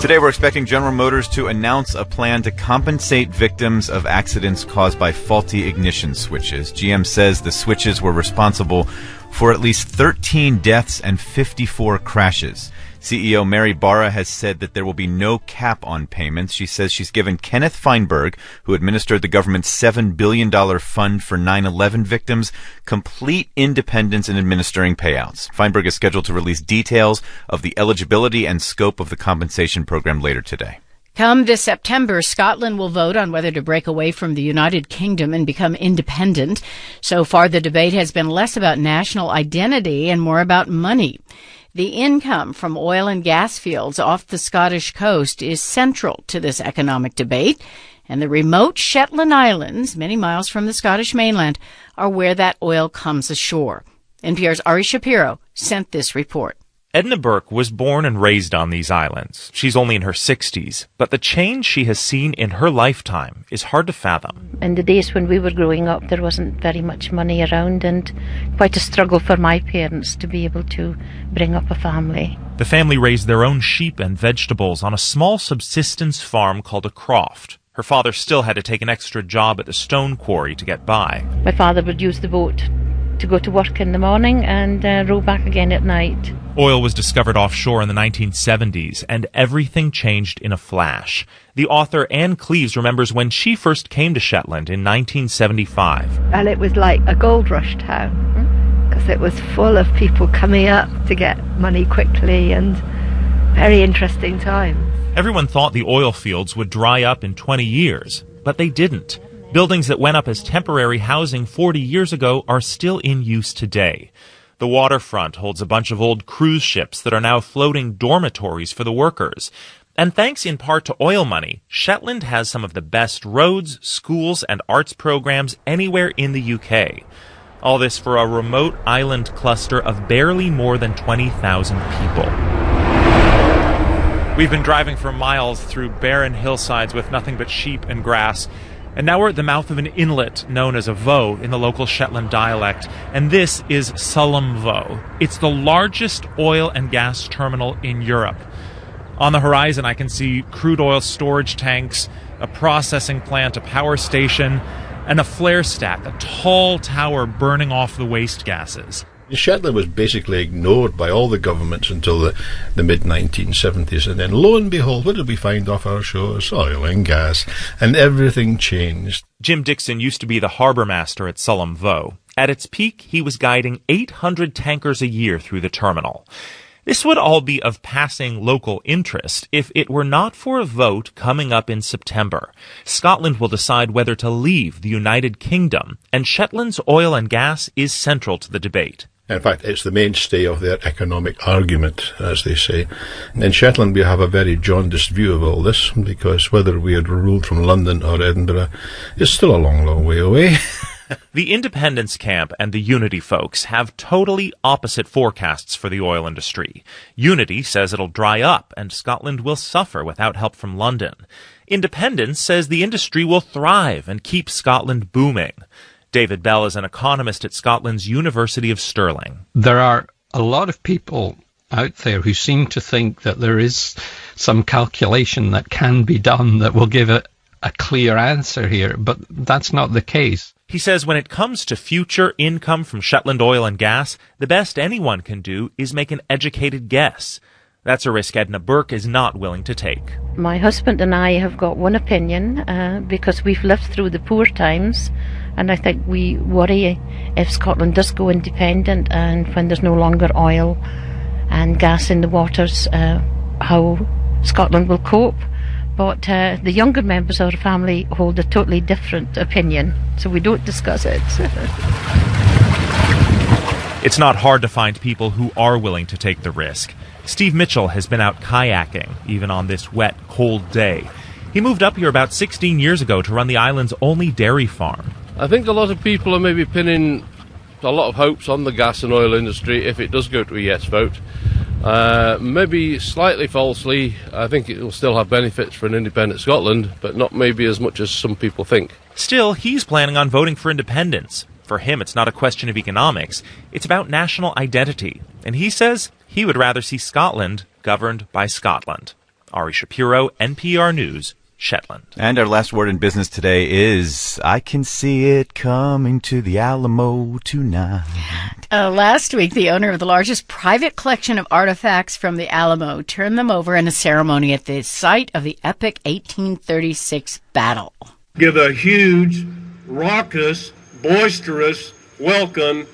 Today we're expecting General Motors to announce a plan to compensate victims of accidents caused by faulty ignition switches. GM says the switches were responsible for at least 13 deaths and 54 crashes. CEO Mary Barra has said that there will be no cap on payments. She says she's given Kenneth Feinberg, who administered the government's $7 billion fund for 9/11 victims, complete independence in administering payouts. Feinberg is scheduled to release details of the eligibility and scope of the compensation program later today. Come this September, Scotland will vote on whether to break away from the United Kingdom and become independent. So far, the debate has been less about national identity and more about money. The income from oil and gas fields off the Scottish coast is central to this economic debate, and the remote Shetland Islands, many miles from the Scottish mainland, are where that oil comes ashore. NPR's Ari Shapiro sent this report. Edna Burke was born and raised on these islands. She's only in her 60s, but the change she has seen in her lifetime is hard to fathom. In the days when we were growing up, there wasn't very much money around, and quite a struggle for my parents to be able to bring up a family. The family raised their own sheep and vegetables on a small subsistence farm called a croft. Her father still had to take an extra job at the stone quarry to get by. My father would use the boat to go to work in the morning and row back again at night. Oil was discovered offshore in the 1970s, and everything changed in a flash. The author Anne Cleves remembers when she first came to Shetland in 1975. And it was like a gold rush town, because it was full of people coming up to get money quickly, and very interesting times. Everyone thought the oil fields would dry up in 20 years, but they didn't. Buildings that went up as temporary housing 40 years ago are still in use today. The waterfront holds a bunch of old cruise ships that are now floating dormitories for the workers. And thanks in part to oil money, Shetland has some of the best roads, schools, and arts programs anywhere in the UK. All this for a remote island cluster of barely more than 20,000 people. We've been driving for miles through barren hillsides with nothing but sheep and grass. And now we're at the mouth of an inlet known as a voe in the local Shetland dialect, and this is Sullom Voe. It's the largest oil and gas terminal in Europe. On the horizon, I can see crude oil storage tanks, a processing plant, a power station, and a flare stack, a tall tower burning off the waste gases. Shetland was basically ignored by all the governments until the mid-1970s, and then lo and behold, what did we find off our shores? Oil and gas, and everything changed. Jim Dixon used to be the harbour master at Sullom Voe. At its peak, he was guiding 800 tankers a year through the terminal. This would all be of passing local interest if it were not for a vote coming up in September. Scotland will decide whether to leave the United Kingdom, and Shetland's oil and gas is central to the debate. In fact, it's the mainstay of their economic argument, as they say. In Shetland, we have a very jaundiced view of all this, because whether we had ruled from London or Edinburgh is still a long, long way away. The independence camp and the Unity folks have totally opposite forecasts for the oil industry. Unity says it'll dry up and Scotland will suffer without help from London. Independence says the industry will thrive and keep Scotland booming. David Bell is an economist at Scotland's University of Stirling. There are a lot of people out there who seem to think that there is some calculation that can be done that will give it a clear answer here, but that's not the case. He says when it comes to future income from Shetland oil and gas, the best anyone can do is make an educated guess. That's a risk Edna Burke is not willing to take. My husband and I have got one opinion because we've lived through the poor times, and I think we worry if Scotland does go independent and when there's no longer oil and gas in the waters, how Scotland will cope. But the younger members of our family hold a totally different opinion, so we don't discuss it. It's not hard to find people who are willing to take the risk. Steve Mitchell has been out kayaking, even on this wet, cold day. He moved up here about 16 years ago to run the island's only dairy farm. I think a lot of people are maybe pinning a lot of hopes on the gas and oil industry if it does go to a yes vote. Maybe slightly falsely. I think it will still have benefits for an independent Scotland, but not maybe as much as some people think. Still, he's planning on voting for independence. For him, it's not a question of economics. It's about national identity. And he says he would rather see Scotland governed by Scotland. Ari Shapiro, NPR News, Shetland. And our last word in business today is, I can see it coming to the Alamo tonight. Last week, the owner of the largest private collection of artifacts from the Alamo turned them over in a ceremony at the site of the epic 1836 battle. Give a huge, raucous, boisterous welcome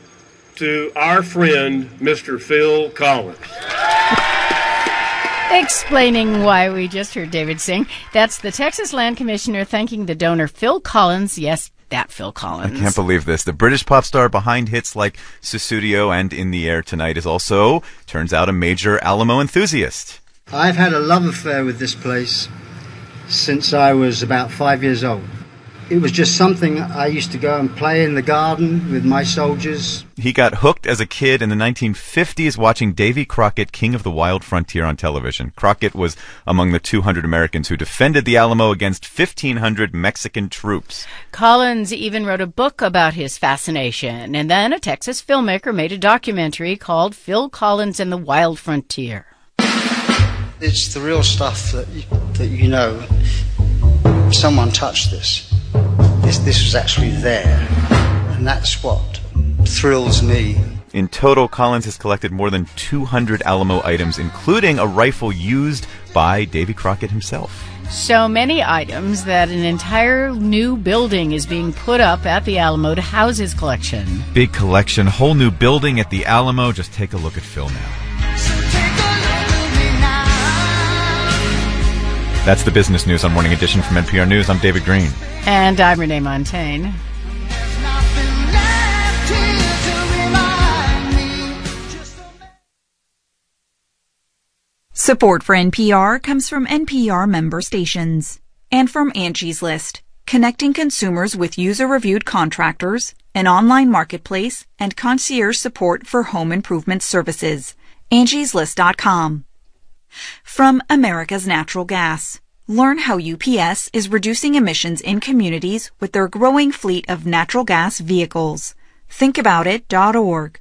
to our friend, Mr. Phil Collins. Explaining why we just heard David sing, that's the Texas Land Commissioner thanking the donor Phil Collins. Yes, that Phil Collins. I can't believe this. The British pop star behind hits like Sussudio and In the Air Tonight is also, turns out, a major Alamo enthusiast. I've had a love affair with this place since I was about 5 years old. It was just something I used to go and play in the garden with my soldiers. He got hooked as a kid in the 1950s watching Davy Crockett, King of the Wild Frontier on television. Crockett was among the 200 Americans who defended the Alamo against 1,500 Mexican troops. Collins even wrote a book about his fascination, and then a Texas filmmaker made a documentary called Phil Collins and the Wild Frontier. It's the real stuff that you know, someone touched this. This was actually there, and that's what thrills me. In total, Collins has collected more than 200 Alamo items, including a rifle used by Davy Crockett himself. So many items that an entire new building is being put up at the Alamo to house his collection. Big collection, whole new building at the Alamo. Just take a look at Phil now. That's the business news on Morning Edition from NPR News. I'm David Green. And I'm Renee Montaigne. Support for NPR comes from NPR member stations and from Angie's List, connecting consumers with user-reviewed contractors, an online marketplace, and concierge support for home improvement services. Angie'sList.com. From America's Natural Gas. Learn how UPS is reducing emissions in communities with their growing fleet of natural gas vehicles. Thinkaboutit.org.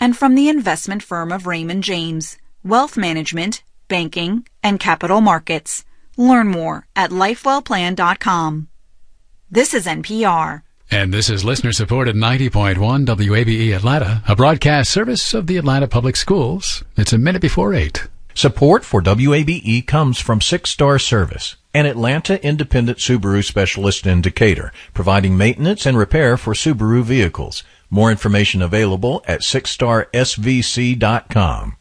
And from the investment firm of Raymond James, wealth management, banking, and capital markets. Learn more at lifewellplan.com. This is NPR. And this is listener-supported 90.1 WABE Atlanta, a broadcast service of the Atlanta Public Schools. It's a minute before 8. Support for WABE comes from 6 Star Service, an Atlanta independent Subaru specialist in Decatur, providing maintenance and repair for Subaru vehicles. More information available at 6starsvc.com.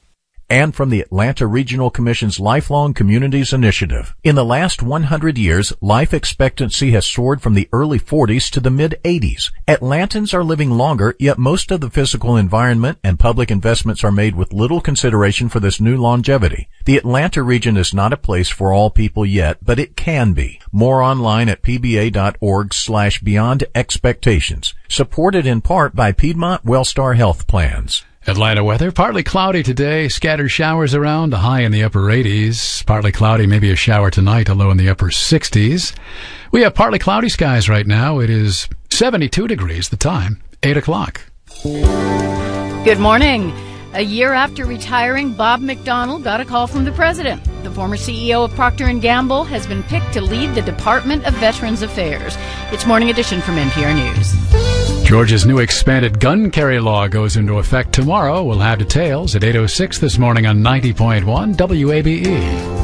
And from the Atlanta Regional Commission's Lifelong Communities Initiative. In the last 100 years, life expectancy has soared from the early 40s to the mid-80s. Atlantans are living longer, yet most of the physical environment and public investments are made with little consideration for this new longevity. The Atlanta region is not a place for all people yet, but it can be. More online at pba.org/beyond expectations. Supported in part by Piedmont Wellstar Health Plans. Atlanta weather, partly cloudy today, scattered showers around, a high in the upper 80s. Partly cloudy, maybe a shower tonight, a low in the upper 60s. We have partly cloudy skies right now. It is 72 degrees, the time, 8 o'clock. Good morning. A year after retiring, Bob McDonnell got a call from the president. The former CEO of Procter & Gamble has been picked to lead the Department of Veterans Affairs. It's Morning Edition from NPR News. Georgia's new expanded gun carry law goes into effect tomorrow. We'll have details at 8:06 this morning on 90.1 WABE.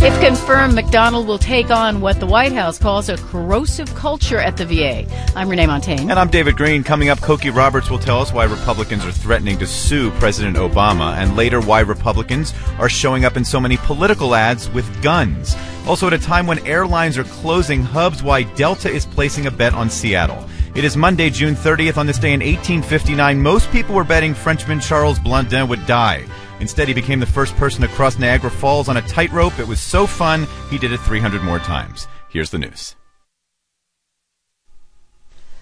If confirmed, McDonald will take on what the White House calls a corrosive culture at the VA. I'm Renee Montagne. And I'm David Green. Coming up, Cokie Roberts will tell us why Republicans are threatening to sue President Obama, and later why Republicans are showing up in so many political ads with guns. Also, at a time when airlines are closing hubs, why Delta is placing a bet on Seattle. It is Monday, June 30th. On this day in 1859, most people were betting Frenchman Charles Blondin would die. Instead, he became the first person to cross Niagara Falls on a tightrope. It was so fun, he did it 300 more times. Here's the news.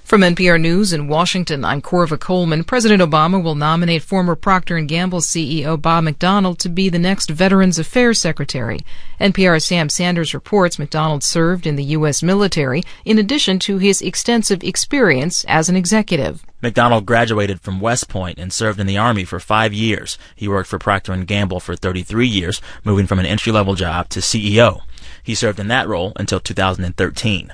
From NPR News in Washington, I'm Corva Coleman. President Obama will nominate former Procter & Gamble CEO Bob McDonald to be the next Veterans Affairs Secretary. NPR's Sam Sanders reports McDonald served in the U.S. military in addition to his extensive experience as an executive. McDonald graduated from West Point and served in the Army for 5 years. He worked for Procter & Gamble for 33 years, moving from an entry-level job to CEO. He served in that role until 2013.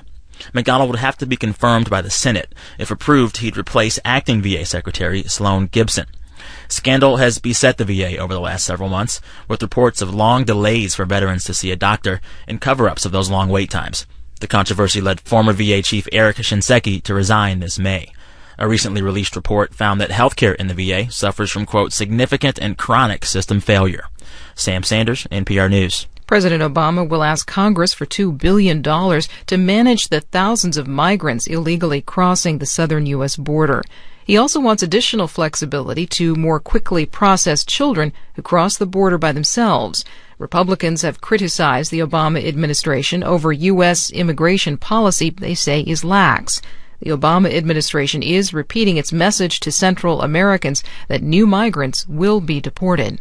McDonald would have to be confirmed by the Senate. If approved, he'd replace acting VA Secretary Sloan Gibson. Scandal has beset the VA over the last several months, with reports of long delays for veterans to see a doctor and cover-ups of those long wait times. The controversy led former VA Chief Eric Shinseki to resign this May. A recently released report found that healthcare in the VA suffers from, quote, significant and chronic system failure. Sam Sanders, NPR News. President Obama will ask Congress for $2 billion to manage the thousands of migrants illegally crossing the southern U.S. border. He also wants additional flexibility to more quickly process children who cross the border by themselves. Republicans have criticized the Obama administration over U.S. immigration policy they say is lax. The Obama administration is repeating its message to Central Americans that new migrants will be deported.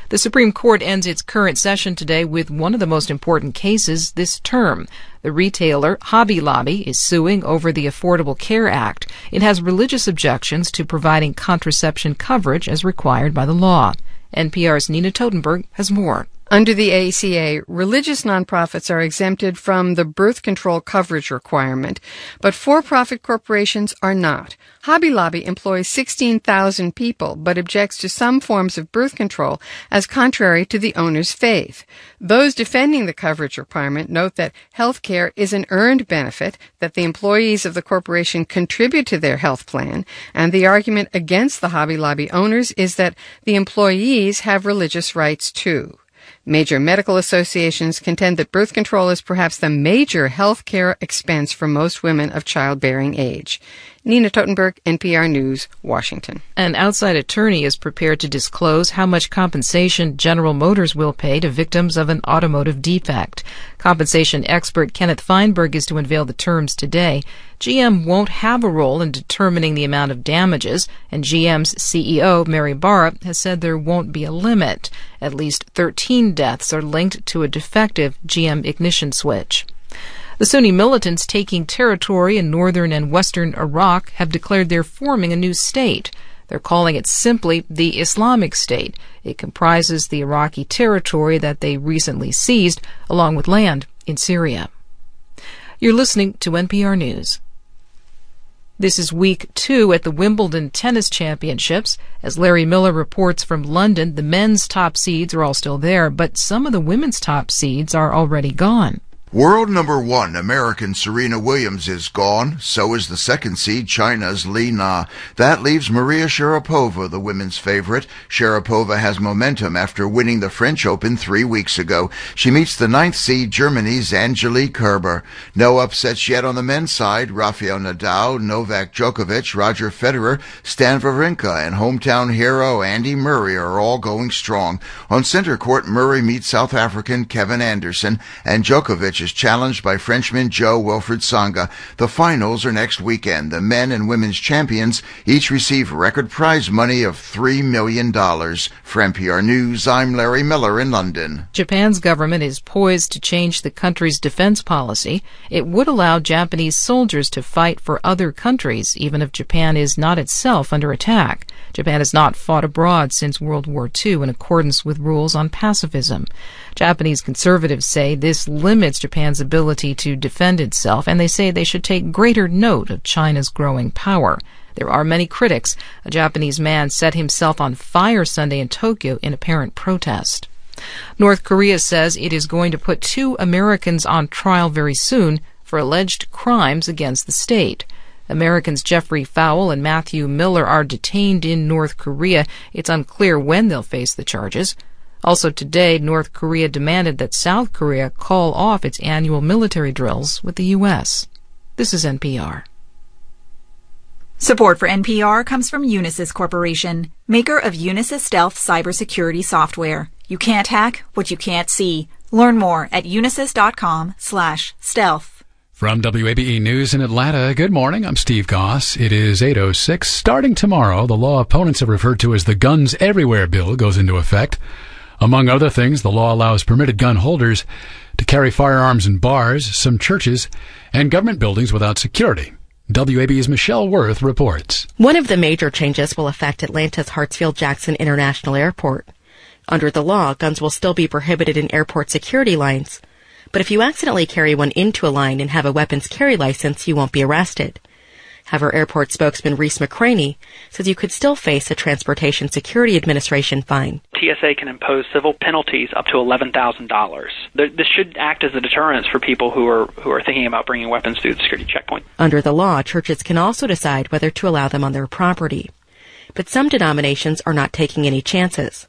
The Supreme Court ends its current session today with one of the most important cases this term. The retailer Hobby Lobby is suing over the Affordable Care Act. It has religious objections to providing contraception coverage as required by the law. NPR's Nina Totenberg has more. Under the ACA, religious nonprofits are exempted from the birth control coverage requirement, but for-profit corporations are not. Hobby Lobby employs 16,000 people, but objects to some forms of birth control as contrary to the owner's faith. Those defending the coverage requirement note that health care is an earned benefit, that the employees of the corporation contribute to their health plan, and the argument against the Hobby Lobby owners is that the employees have religious rights too. Major medical associations contend that birth control is perhaps the major health care expense for most women of childbearing age. Nina Totenberg, NPR News, Washington. An outside attorney is prepared to disclose how much compensation General Motors will pay to victims of an automotive defect. Compensation expert Kenneth Feinberg is to unveil the terms today. GM won't have a role in determining the amount of damages, and GM's CEO, Mary Barra, has said there won't be a limit. At least 13 deaths are linked to a defective GM ignition switch. The Sunni militants taking territory in northern and western Iraq have declared they're forming a new state. They're calling it simply the Islamic State. It comprises the Iraqi territory that they recently seized, along with land in Syria. You're listening to NPR News. This is week 2 at the Wimbledon Tennis Championships. As Larry Miller reports from London, the men's top seeds are all still there, but some of the women's top seeds are already gone. World number 1, American Serena Williams, is gone. So is the second seed, China's Li Na. That leaves Maria Sharapova, the women's favorite. Sharapova has momentum after winning the French Open 3 weeks ago. She meets the 9th seed, Germany's Angelique Kerber. No upsets yet on the men's side. Rafael Nadal, Novak Djokovic, Roger Federer, Stan Wawrinka, and hometown hero Andy Murray are all going strong. On center court, Murray meets South African Kevin Anderson, and Djokovic is challenged by Frenchman Joe Wilfred Tsonga. The finals are next weekend. The men and women's champions each receive record prize money of $3 million. For NPR News, I'm Larry Miller in London. Japan's government is poised to change the country's defense policy. It would allow Japanese soldiers to fight for other countries, even if Japan is not itself under attack. Japan has not fought abroad since World War II in accordance with rules on pacifism. Japanese conservatives say this limits Japan's ability to defend itself, and they say they should take greater note of China's growing power. There are many critics. A Japanese man set himself on fire Sunday in Tokyo in apparent protest. North Korea says it is going to put 2 Americans on trial very soon for alleged crimes against the state. Americans Jeffrey Fowle and Matthew Miller are detained in North Korea. It's unclear when they'll face the charges. Also today, North Korea demanded that South Korea call off its annual military drills with the U.S. This is NPR. Support for NPR comes from Unisys Corporation, maker of Unisys Stealth cybersecurity software. You can't hack what you can't see. Learn more at unisys.com/stealth. From WABE News in Atlanta, good morning. I'm Steve Goss. It is 8:06. Starting tomorrow, the law opponents have referred to as the Guns Everywhere bill goes into effect. Among other things, the law allows permitted gun holders to carry firearms in bars, some churches, and government buildings without security. WABE's Michelle Worth reports. One of the major changes will affect Atlanta's Hartsfield-Jackson International Airport. Under the law, guns will still be prohibited in airport security lines. But if you accidentally carry one into a line and have a weapons carry license, you won't be arrested. However, airport spokesman Reese McCraney says you could still face a Transportation Security Administration fine. TSA can impose civil penalties up to $11,000. This should act as a deterrent for people who are thinking about bringing weapons through the security checkpoint. Under the law, churches can also decide whether to allow them on their property. But some denominations are not taking any chances.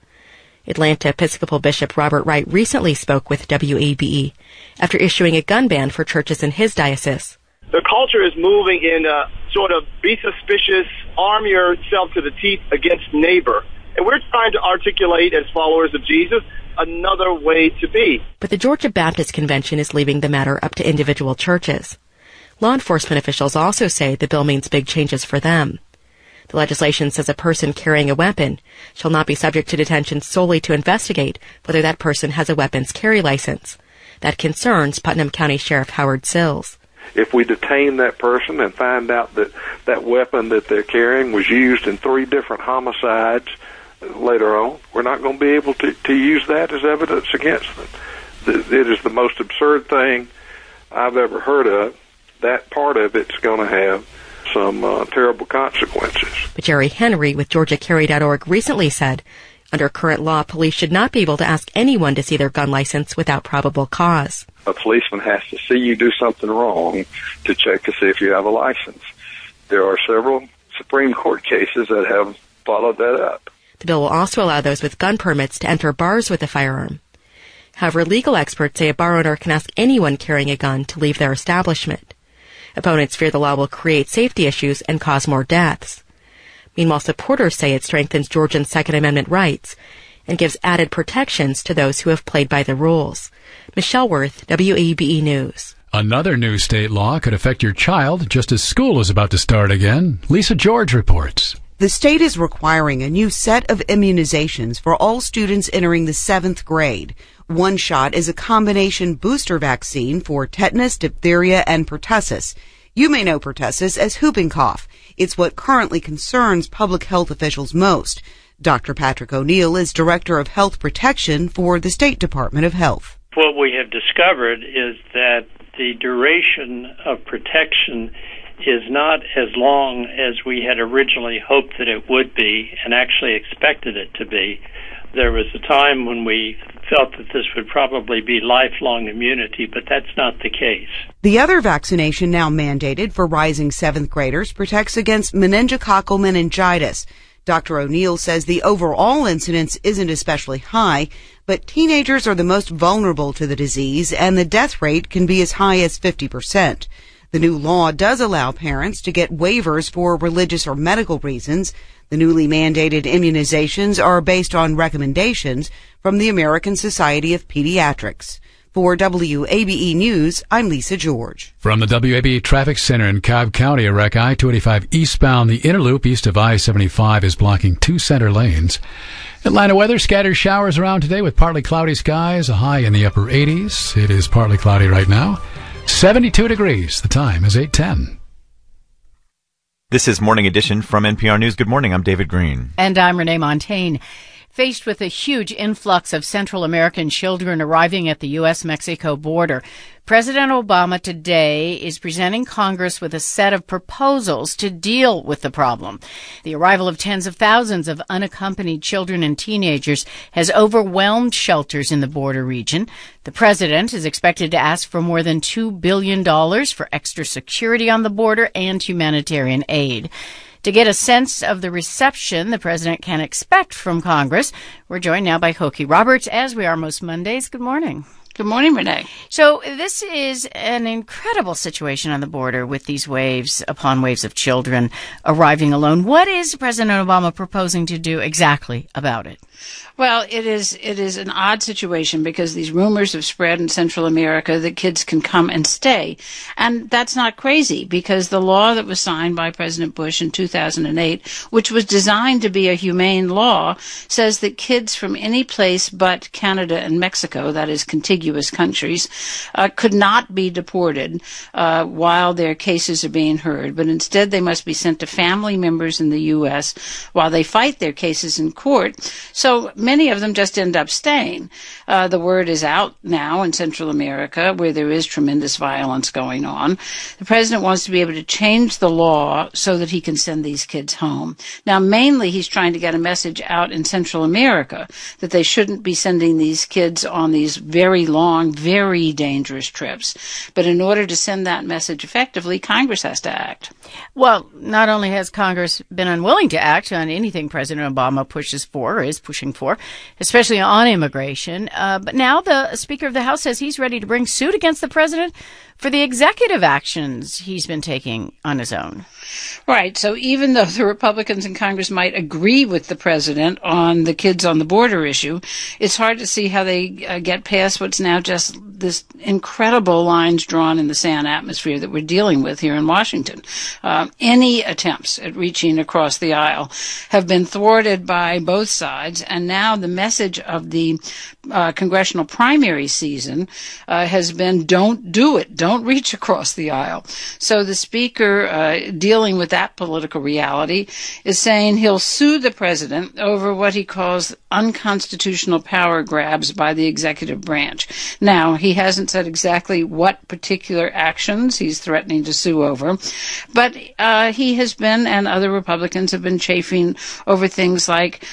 Atlanta Episcopal Bishop Robert Wright recently spoke with WABE after issuing a gun ban for churches in his diocese. The culture is moving in a sort of be suspicious, arm yourself to the teeth against neighbor. And we're trying to articulate, as followers of Jesus, another way to be. But the Georgia Baptist Convention is leaving the matter up to individual churches. Law enforcement officials also say the bill means big changes for them. The legislation says a person carrying a weapon shall not be subject to detention solely to investigate whether that person has a weapons carry license. That concerns Putnam County Sheriff Howard Sills. If we detain that person and find out that that weapon that they're carrying was used in 3 different homicides later on, we're not going to be able to use that as evidence against them. It is the most absurd thing I've ever heard of. That part of it's going to have some terrible consequences. But Jerry Henry with GeorgiaCarry.org recently said, under current law, police should not be able to ask anyone to see their gun license without probable cause. A policeman has to see you do something wrong to check to see if you have a license. There are several Supreme Court cases that have followed that up. The bill will also allow those with gun permits to enter bars with a firearm. However, legal experts say a bar owner can ask anyone carrying a gun to leave their establishment. Opponents fear the law will create safety issues and cause more deaths. Meanwhile, supporters say it strengthens Georgian Second Amendment rights and gives added protections to those who have played by the rules. Michelle Worth, WABE News. Another new state law could affect your child just as school is about to start again. Lisa George reports. The state is requiring a new set of immunizations for all students entering the 7th grade. One shot is a combination booster vaccine for tetanus, diphtheria, and pertussis. You may know pertussis as whooping cough. It's what currently concerns public health officials most. Dr. Patrick O'Neill is Director of Health Protection for the State Department of Health. What we have discovered is that the duration of protection is not as long as we had originally hoped that it would be and actually expected it to be. There was a time when we felt that this would probably be lifelong immunity, but that's not the case. The other vaccination now mandated for rising 7th graders protects against meningococcal meningitis. Dr. O'Neill says the overall incidence isn't especially high, but teenagers are the most vulnerable to the disease, and the death rate can be as high as 50%. The new law does allow parents to get waivers for religious or medical reasons. The newly mandated immunizations are based on recommendations from the American Society of Pediatrics. For WABE News, I'm Lisa George. From the WABE Traffic Center in Cobb County, a wreck I-285 eastbound. The inner loop east of I-75 is blocking 2 center lanes. Atlanta weather, scattered showers around today with partly cloudy skies, a high in the upper 80s. It is partly cloudy right now. 72 degrees. The time is 8:10. This is Morning Edition from NPR News. Good morning. I'm David Green. And I'm Renee Montaigne. Faced with a huge influx of Central American children arriving at the U.S.-Mexico border, President Obama today is presenting Congress with a set of proposals to deal with the problem. The arrival of tens of thousands of unaccompanied children and teenagers has overwhelmed shelters in the border region. The president is expected to ask for more than $2 billion for extra security on the border and humanitarian aid. To get a sense of the reception the president can expect from Congress, we're joined now by Hokie Roberts, as we are most Mondays. Good morning. Good morning, Renee. So this is an incredible situation on the border with these waves upon waves of children arriving alone. What is President Obama proposing to do exactly about it? Well, it is an odd situation because these rumors have spread in Central America that kids can come and stay. And that's not crazy because the law that was signed by President Bush in 2008, which was designed to be a humane law, says that kids from any place but Canada and Mexico, that is contiguous countries, could not be deported while their cases are being heard. But instead they must be sent to family members in the U.S. while they fight their cases in court. So many of them just end up staying. The word is out now in Central America where there is tremendous violence going on. The president wants to be able to change the law so that he can send these kids home. Now, mainly he's trying to get a message out in Central America that they shouldn't be sending these kids on these very long, very dangerous trips. But in order to send that message effectively, Congress has to act. Well, not only has Congress been unwilling to act on anything President Obama pushes for or is pushing for, especially on immigration, but now the Speaker of the House says he's ready to bring suit against the president for the executive actions he's been taking on his own. Right. So even though the Republicans in Congress might agree with the president on the kids on the border issue, it's hard to see how they get past what's now just this incredible lines drawn in the sand atmosphere that we're dealing with here in Washington. Any attempts at reaching across the aisle have been thwarted by both sides, and now the message of the congressional primary season has been don't do it. Don't reach across the aisle. So the Speaker, dealing with that political reality, is saying he'll sue the president over what he calls unconstitutional power grabs by the executive branch. Now, he hasn't said exactly what particular actions he's threatening to sue over, but he has been, and other Republicans have been, chafing over things like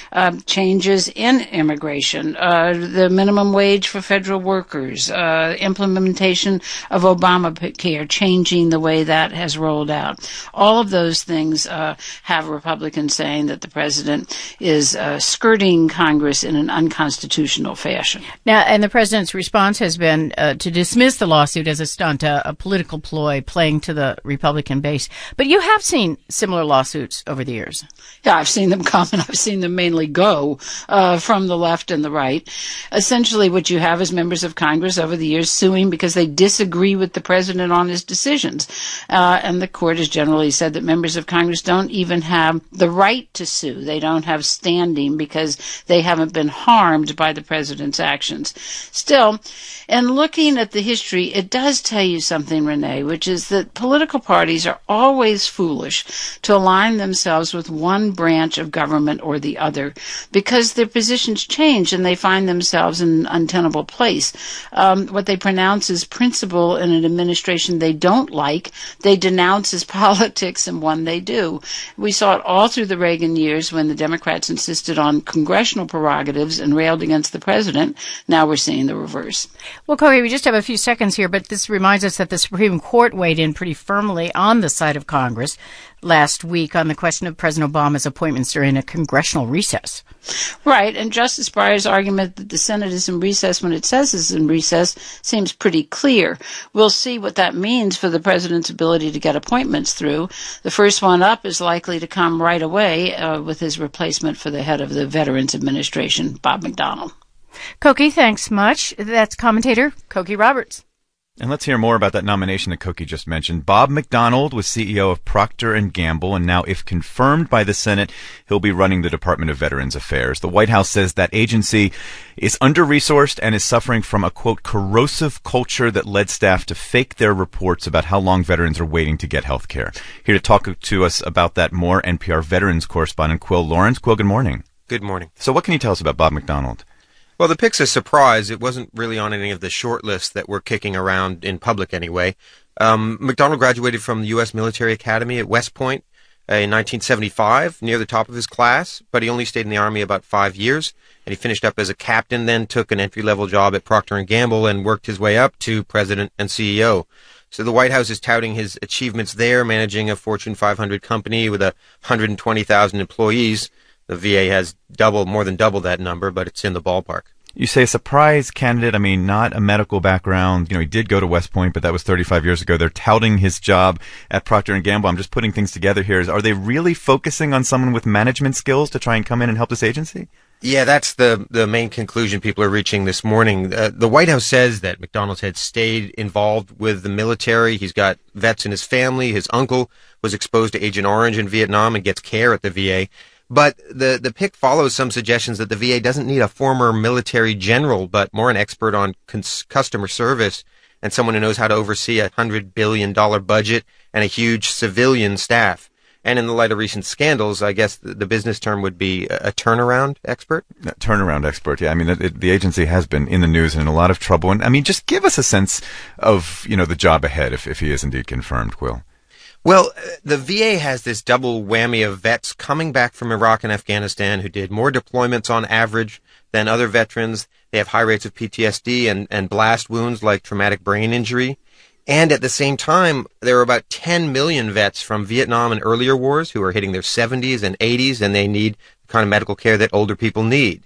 changes in immigration, the minimum wage for federal workers, implementation of Obamacare, changing the way that has rolled out. All of those things have Republicans saying that the president is skirting Congress in an unconstitutional fashion. Now, and the president's response has been to dismiss the lawsuit as a stunt, a political ploy playing to the Republican base. But you have seen similar lawsuits over the years. Yeah, I've seen them come, and I've seen them mainly go from the left and the right. Essentially, what you have is members of Congress over the years suing because they disagree with the president on his decisions. And the court has generally said that members of Congress don't even have the right to sue. They don't have standing because they haven't been harmed by the president's actions. Still, in looking at the history, it does tell you something, Renee, which is that political parties are always foolish to align themselves with one branch of government or the other because their positions change and they find themselves in an untenable place. What they pronounce as principle in an administration they don't like, they denounce as politics in one they do. We saw it all through the Reagan years when the Democrats insisted on congressional prerogatives and railed against the president. Now we're seeing the reverse. Well, Corey, we just have a few seconds here, but this reminds us that the Supreme Court weighed in pretty firmly on the side of Congress last week on the question of President Obama's appointments during a congressional recess. Right, and Justice Breyer's argument that the Senate is in recess when it says it's in recess seems pretty clear. We'll see what that means for the president's ability to get appointments through. The first one up is likely to come right away with his replacement for the head of the Veterans Administration, Bob McDonnell. Koki, thanks much. That's commentator Koki Roberts. And let's hear more about that nomination that Koki just mentioned. Bob McDonald was CEO of Procter & Gamble, and now, if confirmed by the Senate, he'll be running the Department of Veterans Affairs. The White House says that agency is under-resourced and is suffering from a, quote, corrosive culture that led staff to fake their reports about how long veterans are waiting to get health care. Here to talk to us about that more, NPR veterans correspondent Quill Lawrence. Quill, good morning. Good morning. So what can you tell us about Bob McDonald? Well, the pick's a surprise. It wasn't really on any of the short lists that were kicking around in public anyway. McDonald graduated from the U.S. Military Academy at West Point in 1975, near the top of his class, but he only stayed in the Army about 5 years, and he finished up as a captain, then took an entry-level job at Procter & Gamble and worked his way up to president and CEO. So the White House is touting his achievements there, managing a Fortune 500 company with 120,000 employees. The VA has more than double that number, but it's in the ballpark. You say a surprise candidate. I mean, not a medical background. You know, he did go to West Point, but that was 35 years ago. They're touting his job at Procter & Gamble. I'm just putting things together here. Are they really focusing on someone with management skills to try and come in and help this agency? Yeah, that's the main conclusion people are reaching this morning. The White House says that McDonald had stayed involved with the military. He's got vets in his family. His uncle was exposed to Agent Orange in Vietnam and gets care at the VA. But the pick follows some suggestions that the VA doesn't need a former military general, but more an expert on customer service and someone who knows how to oversee a $100 billion budget and a huge civilian staff. And in the light of recent scandals, I guess the business term would be a turnaround expert? Turnaround expert, yeah. I mean, the agency has been in the news and in a lot of trouble. And I mean, just give us a sense of, you know, the job ahead if he is indeed confirmed, Quill. Well, the VA has this double whammy of vets coming back from Iraq and Afghanistan who did more deployments on average than other veterans. They have high rates of PTSD and blast wounds like traumatic brain injury. And at the same time, there are about 10 million vets from Vietnam and earlier wars who are hitting their 70s and 80s, and they need the kind of medical care that older people need.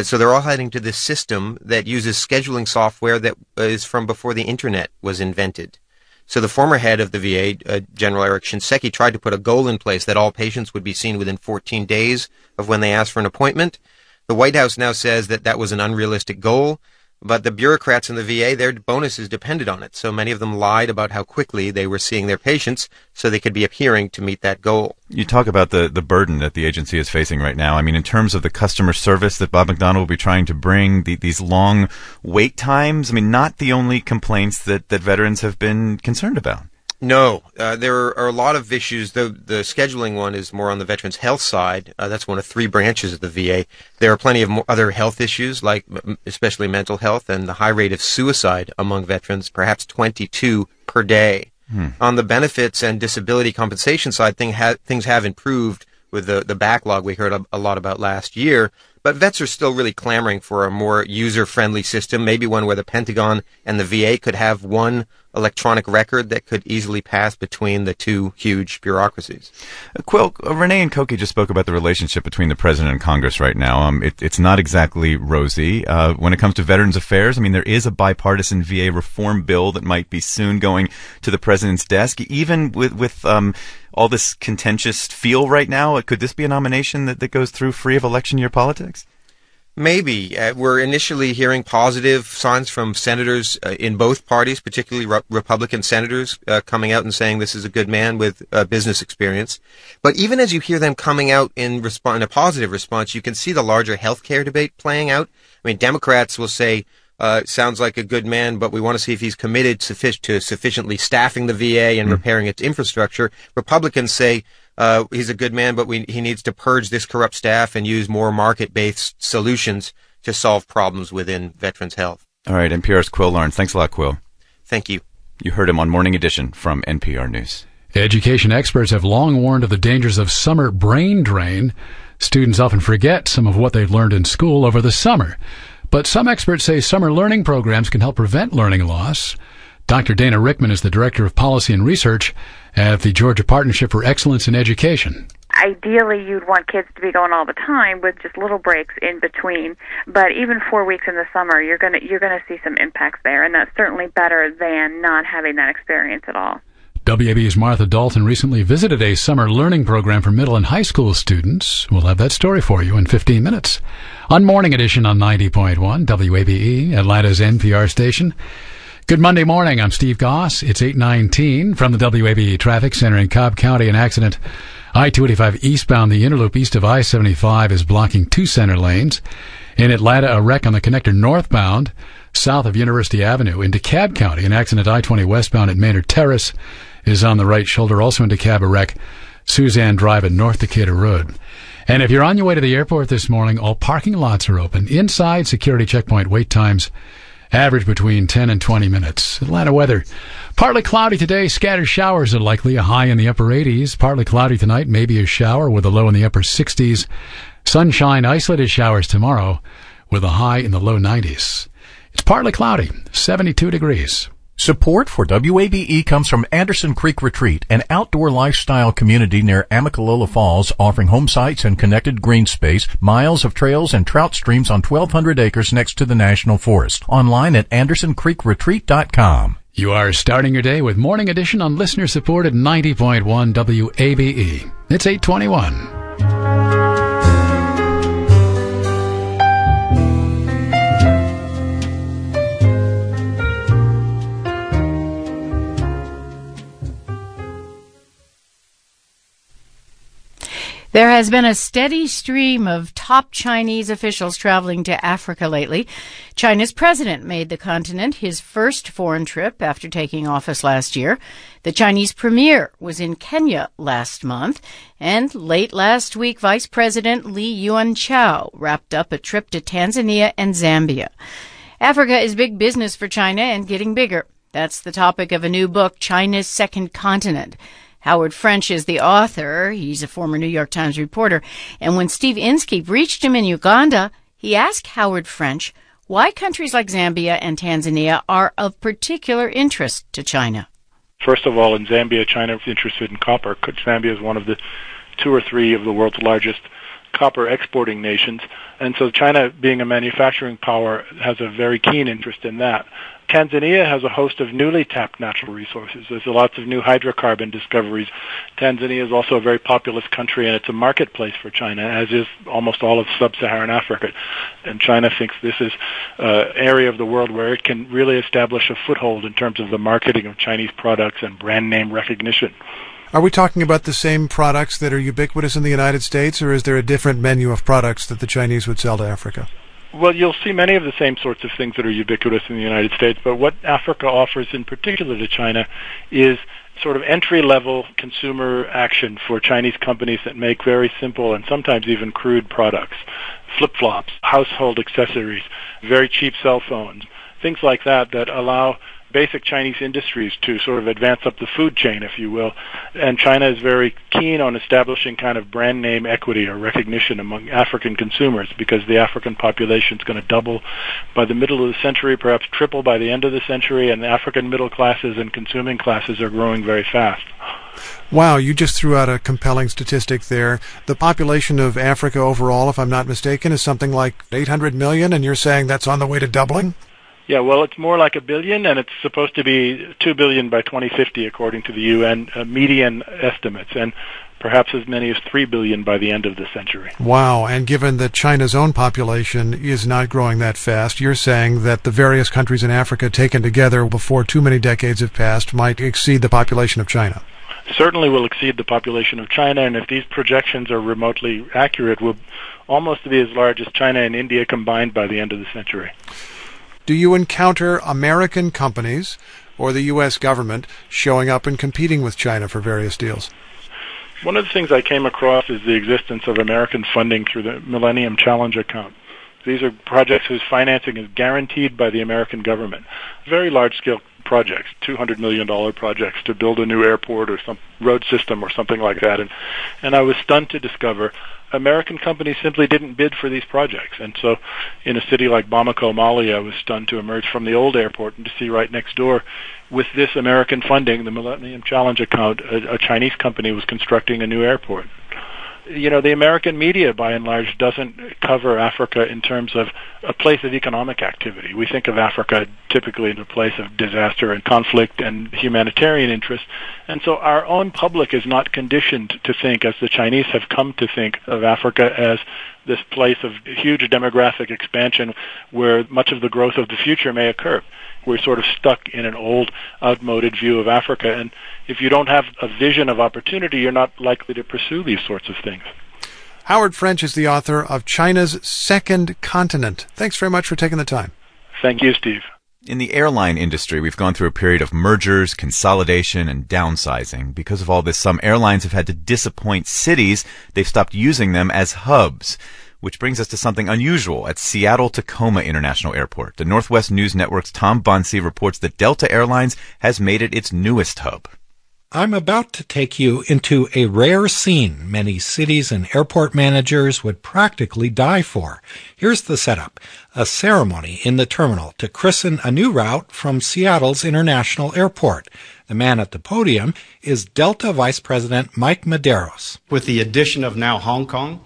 So they're all heading to this system that uses scheduling software that is from before the Internet was invented. So the former head of the VA, General Eric Shinseki, tried to put a goal in place that all patients would be seen within 14 days of when they asked for an appointment. The White House now says that that was an unrealistic goal, but the bureaucrats in the VA, their bonuses depended on it. So many of them lied about how quickly they were seeing their patients so they could be appearing to meet that goal. You talk about the burden that the agency is facing right now. I mean, in terms of the customer service that Bob McDonald will be trying to bring, these long wait times, I mean, not the only complaints that veterans have been concerned about. No, there are a lot of issues. The scheduling one is more on the veterans' health side. That's one of 3 branches of the VA. There are plenty of other health issues, like especially mental health and the high rate of suicide among veterans, perhaps 22 per day. On the benefits and disability compensation side, things have improved with the backlog we heard a lot about last year. But vets are still really clamoring for a more user-friendly system, maybe one where the Pentagon and the VA could have one electronic record that could easily pass between the two huge bureaucracies. Quill, Renee and Koki just spoke about the relationship between the president and Congress right now. It's not exactly rosy. When it comes to Veterans Affairs, I mean, there is a bipartisan VA reform bill that might be soon going to the president's desk. Even with all this contentious feel right now, could this be a nomination that goes through free of election year politics? Maybe. We're initially hearing positive signs from senators in both parties, particularly Republican senators, coming out and saying this is a good man with business experience. But even as you hear them coming out in a positive response, you can see the larger healthcare debate playing out. I mean, Democrats will say, sounds like a good man, but we want to see if he's committed to sufficiently staffing the VA and repairing its infrastructure. Republicans say, he's a good man, but he needs to purge this corrupt staff and use more market-based solutions to solve problems within veterans' health. All right, NPR's Quill Lawrence. Thanks a lot, Quill. Thank you. You heard him on Morning Edition from NPR News. Education experts have long warned of the dangers of summer brain drain. Students often forget some of what they've learned in school over the summer. But some experts say summer learning programs can help prevent learning loss. Dr. Dana Rickman is the Director of Policy and Research at the Georgia Partnership for Excellence in Education. Ideally, you'd want kids to be going all the time with just little breaks in between. But even 4 weeks in the summer, you're gonna see some impacts there, and that's certainly better than not having that experience at all. WABE's Martha Dalton recently visited a summer learning program for middle and high school students. We'll have that story for you in 15 minutes. On Morning Edition on 90.1 WABE, Atlanta's NPR station. Good Monday morning. I'm Steve Goss. It's 8:19 from the WABE Traffic Center in Cobb County. An accident. I-285 eastbound, the interloop east of I-75 is blocking two center lanes. In Atlanta, a wreck on the connector northbound, south of University Avenue. In DeKalb County, an accident I-20 westbound at Maynard Terrace is on the right shoulder. Also in DeKalb, a wreck, Suzanne Drive at North Decatur Road. And if you're on your way to the airport this morning, all parking lots are open. Inside, security checkpoint wait times average between 10 and 20 minutes. Atlanta weather. Partly cloudy today. Scattered showers are likely. A high in the upper 80s. Partly cloudy tonight. Maybe a shower with a low in the upper 60s. Sunshine, isolated showers tomorrow with a high in the low 90s. It's partly cloudy. 72 degrees. Support for WABE comes from Anderson Creek Retreat, an outdoor lifestyle community near Amicalola Falls, offering home sites and connected green space, miles of trails and trout streams on 1,200 acres next to the National Forest. Online at AndersonCreekRetreat.com. You are starting your day with Morning Edition on listener-supported 90.1 WABE. It's 8:21. There has been a steady stream of top Chinese officials traveling to Africa lately. China's president made the continent his first foreign trip after taking office last year. The Chinese premier was in Kenya last month. And late last week, Vice President Li Yuanchao wrapped up a trip to Tanzania and Zambia. Africa is big business for China and getting bigger. That's the topic of a new book, China's Second Continent. Howard French is the author. He's a former New York Times reporter. And when Steve Inskeep reached him in Uganda, he asked Howard French why countries like Zambia and Tanzania are of particular interest to China. First of all, in Zambia, China is interested in copper. Zambia is one of the two or three of the world's largest copper exporting nations. And so China, being a manufacturing power, has a very keen interest in that. Tanzania has a host of newly tapped natural resources. There's lots of new hydrocarbon discoveries. Tanzania is also a very populous country, and it's a marketplace for China, as is almost all of sub-Saharan Africa. And China thinks this is an area of the world where it can really establish a foothold in terms of the marketing of Chinese products and brand name recognition. Are we talking about the same products that are ubiquitous in the United States, or is there a different menu of products that the Chinese would sell to Africa? Well, you'll see many of the same sorts of things that are ubiquitous in the United States, but what Africa offers in particular to China is sort of entry-level consumer action for Chinese companies that make very simple and sometimes even crude products. Flip-flops, household accessories, very cheap cell phones, things like that that allow basic Chinese industries to sort of advance up the food chain, if you will. And China is very keen on establishing kind of brand name equity or recognition among African consumers, because the African population is going to double by the middle of the century, perhaps triple by the end of the century, and the African middle classes and consuming classes are growing very fast. Wow, you just threw out a compelling statistic there. The population of Africa overall, if I'm not mistaken, is something like 800 million, and you're saying that's on the way to doubling? Yeah, well, it's more like 1 billion, and it's supposed to be 2 billion by 2050, according to the UN median estimates, and perhaps as many as 3 billion by the end of the century. Wow, and given that China's own population is not growing that fast, you're saying that the various countries in Africa taken together before too many decades have passed might exceed the population of China? Certainly will exceed the population of China, and if these projections are remotely accurate, will almost be as large as China and India combined by the end of the century. Do you encounter American companies or the U.S. government showing up and competing with China for various deals? One of the things I came across is the existence of American funding through the Millennium Challenge account. These are projects whose financing is guaranteed by the American government. Very large-scale projects, $200 million projects to build a new airport or some road system or something like that. And I was stunned to discover American companies simply didn't bid for these projects. And so in a city like Bamako, Mali, I was stunned to emerge from the old airport and to see right next door, with this American funding, the Millennium Challenge account, a Chinese company was constructing a new airport. the American media, by and large, doesn't cover Africa in terms of a place of economic activity. We think of Africa typically as a place of disaster and conflict and humanitarian interest. And so our own public is not conditioned to think, as the Chinese have come to think of Africa, as this place of huge demographic expansion where much of the growth of the future may occur. We're sort of stuck in an old, outmoded view of Africa, and if you don't have a vision of opportunity, you're not likely to pursue these sorts of things. Howard French is the author of China's Second Continent. Thanks very much for taking the time. Thank you, Steve. In the airline industry, we've gone through a period of mergers, consolidation, and downsizing. Because of all this, some airlines have had to disappoint cities. They've stopped using them as hubs. Which brings us to something unusual at Seattle-Tacoma International Airport. The Northwest News Network's Tom Bonsi reports that Delta Airlines has made it its newest hub. I'm about to take you into a rare scene many cities and airport managers would practically die for. Here's the setup. A ceremony in the terminal to christen a new route from Seattle's International Airport. The man at the podium is Delta Vice President Mike Medeiros. With the addition of now Hong Kong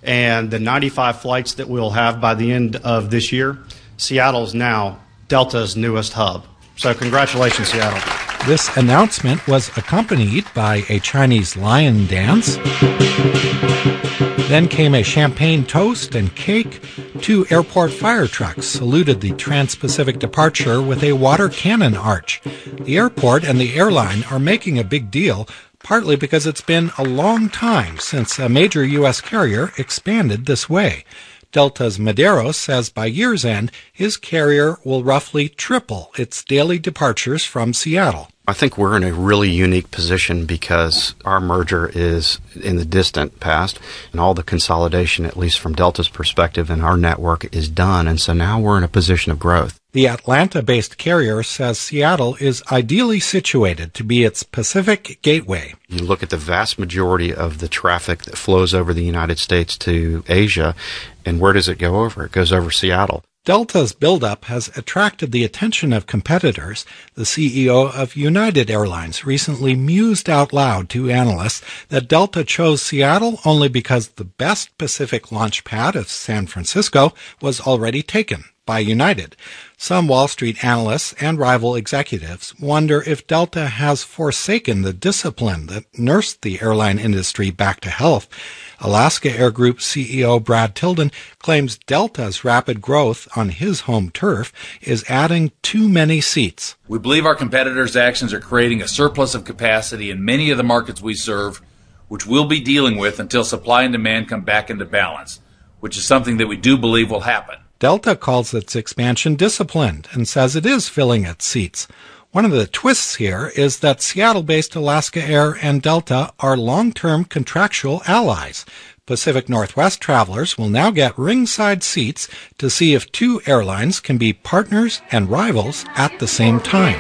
and the 95 flights that we'll have by the end of this year, Seattle's now Delta's newest hub. So congratulations, Seattle. This announcement was accompanied by a Chinese lion dance. Then came a champagne toast and cake. 2 airport fire trucks saluted the Trans-Pacific departure with a water cannon arch. The airport and the airline are making a big deal, partly because it's been a long time since a major U.S. carrier expanded this way. Delta's Medeiros says by year's end, his carrier will roughly triple its daily departures from Seattle. I think we're in a really unique position because our merger is in the distant past, and all the consolidation, at least from Delta's perspective in our network, is done, and so now we're in a position of growth. The Atlanta-based carrier says Seattle is ideally situated to be its Pacific gateway. You look at the vast majority of the traffic that flows over the United States to Asia, and where does it go over? It goes over Seattle. Delta's buildup has attracted the attention of competitors. The CEO of United Airlines recently mused out loud to analysts that Delta chose Seattle only because the best Pacific launch pad of San Francisco was already taken by United. Some Wall Street analysts and rival executives wonder if Delta has forsaken the discipline that nursed the airline industry back to health. Alaska Air Group CEO Brad Tilden claims Delta's rapid growth on his home turf is adding too many seats. We believe our competitors' actions are creating a surplus of capacity in many of the markets we serve, which we'll be dealing with until supply and demand come back into balance, which is something that we do believe will happen. Delta calls its expansion disciplined and says it is filling its seats. One of the twists here is that Seattle-based Alaska Air and Delta are long-term contractual allies. Pacific Northwest travelers will now get ringside seats to see if 2 airlines can be partners and rivals at the same time.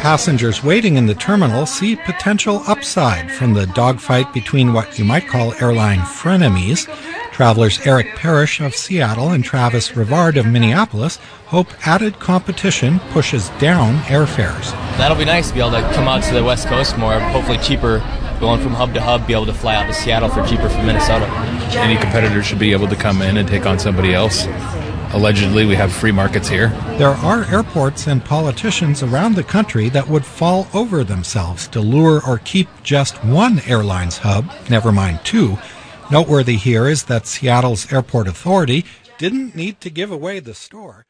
Passengers waiting in the terminal see potential upside from the dogfight between what you might call airline frenemies. Travelers Eric Parrish of Seattle and Travis Rivard of Minneapolis hope added competition pushes down airfares. That'll be nice to be able to come out to the West Coast more, hopefully cheaper, going from hub to hub, be able to fly out to Seattle for cheaper from Minnesota. Any competitor should be able to come in and take on somebody else. Allegedly, we have free markets here. There are airports and politicians around the country that would fall over themselves to lure or keep just one airline's hub, never mind 2. Noteworthy here is that Seattle's Airport Authority didn't need to give away the store.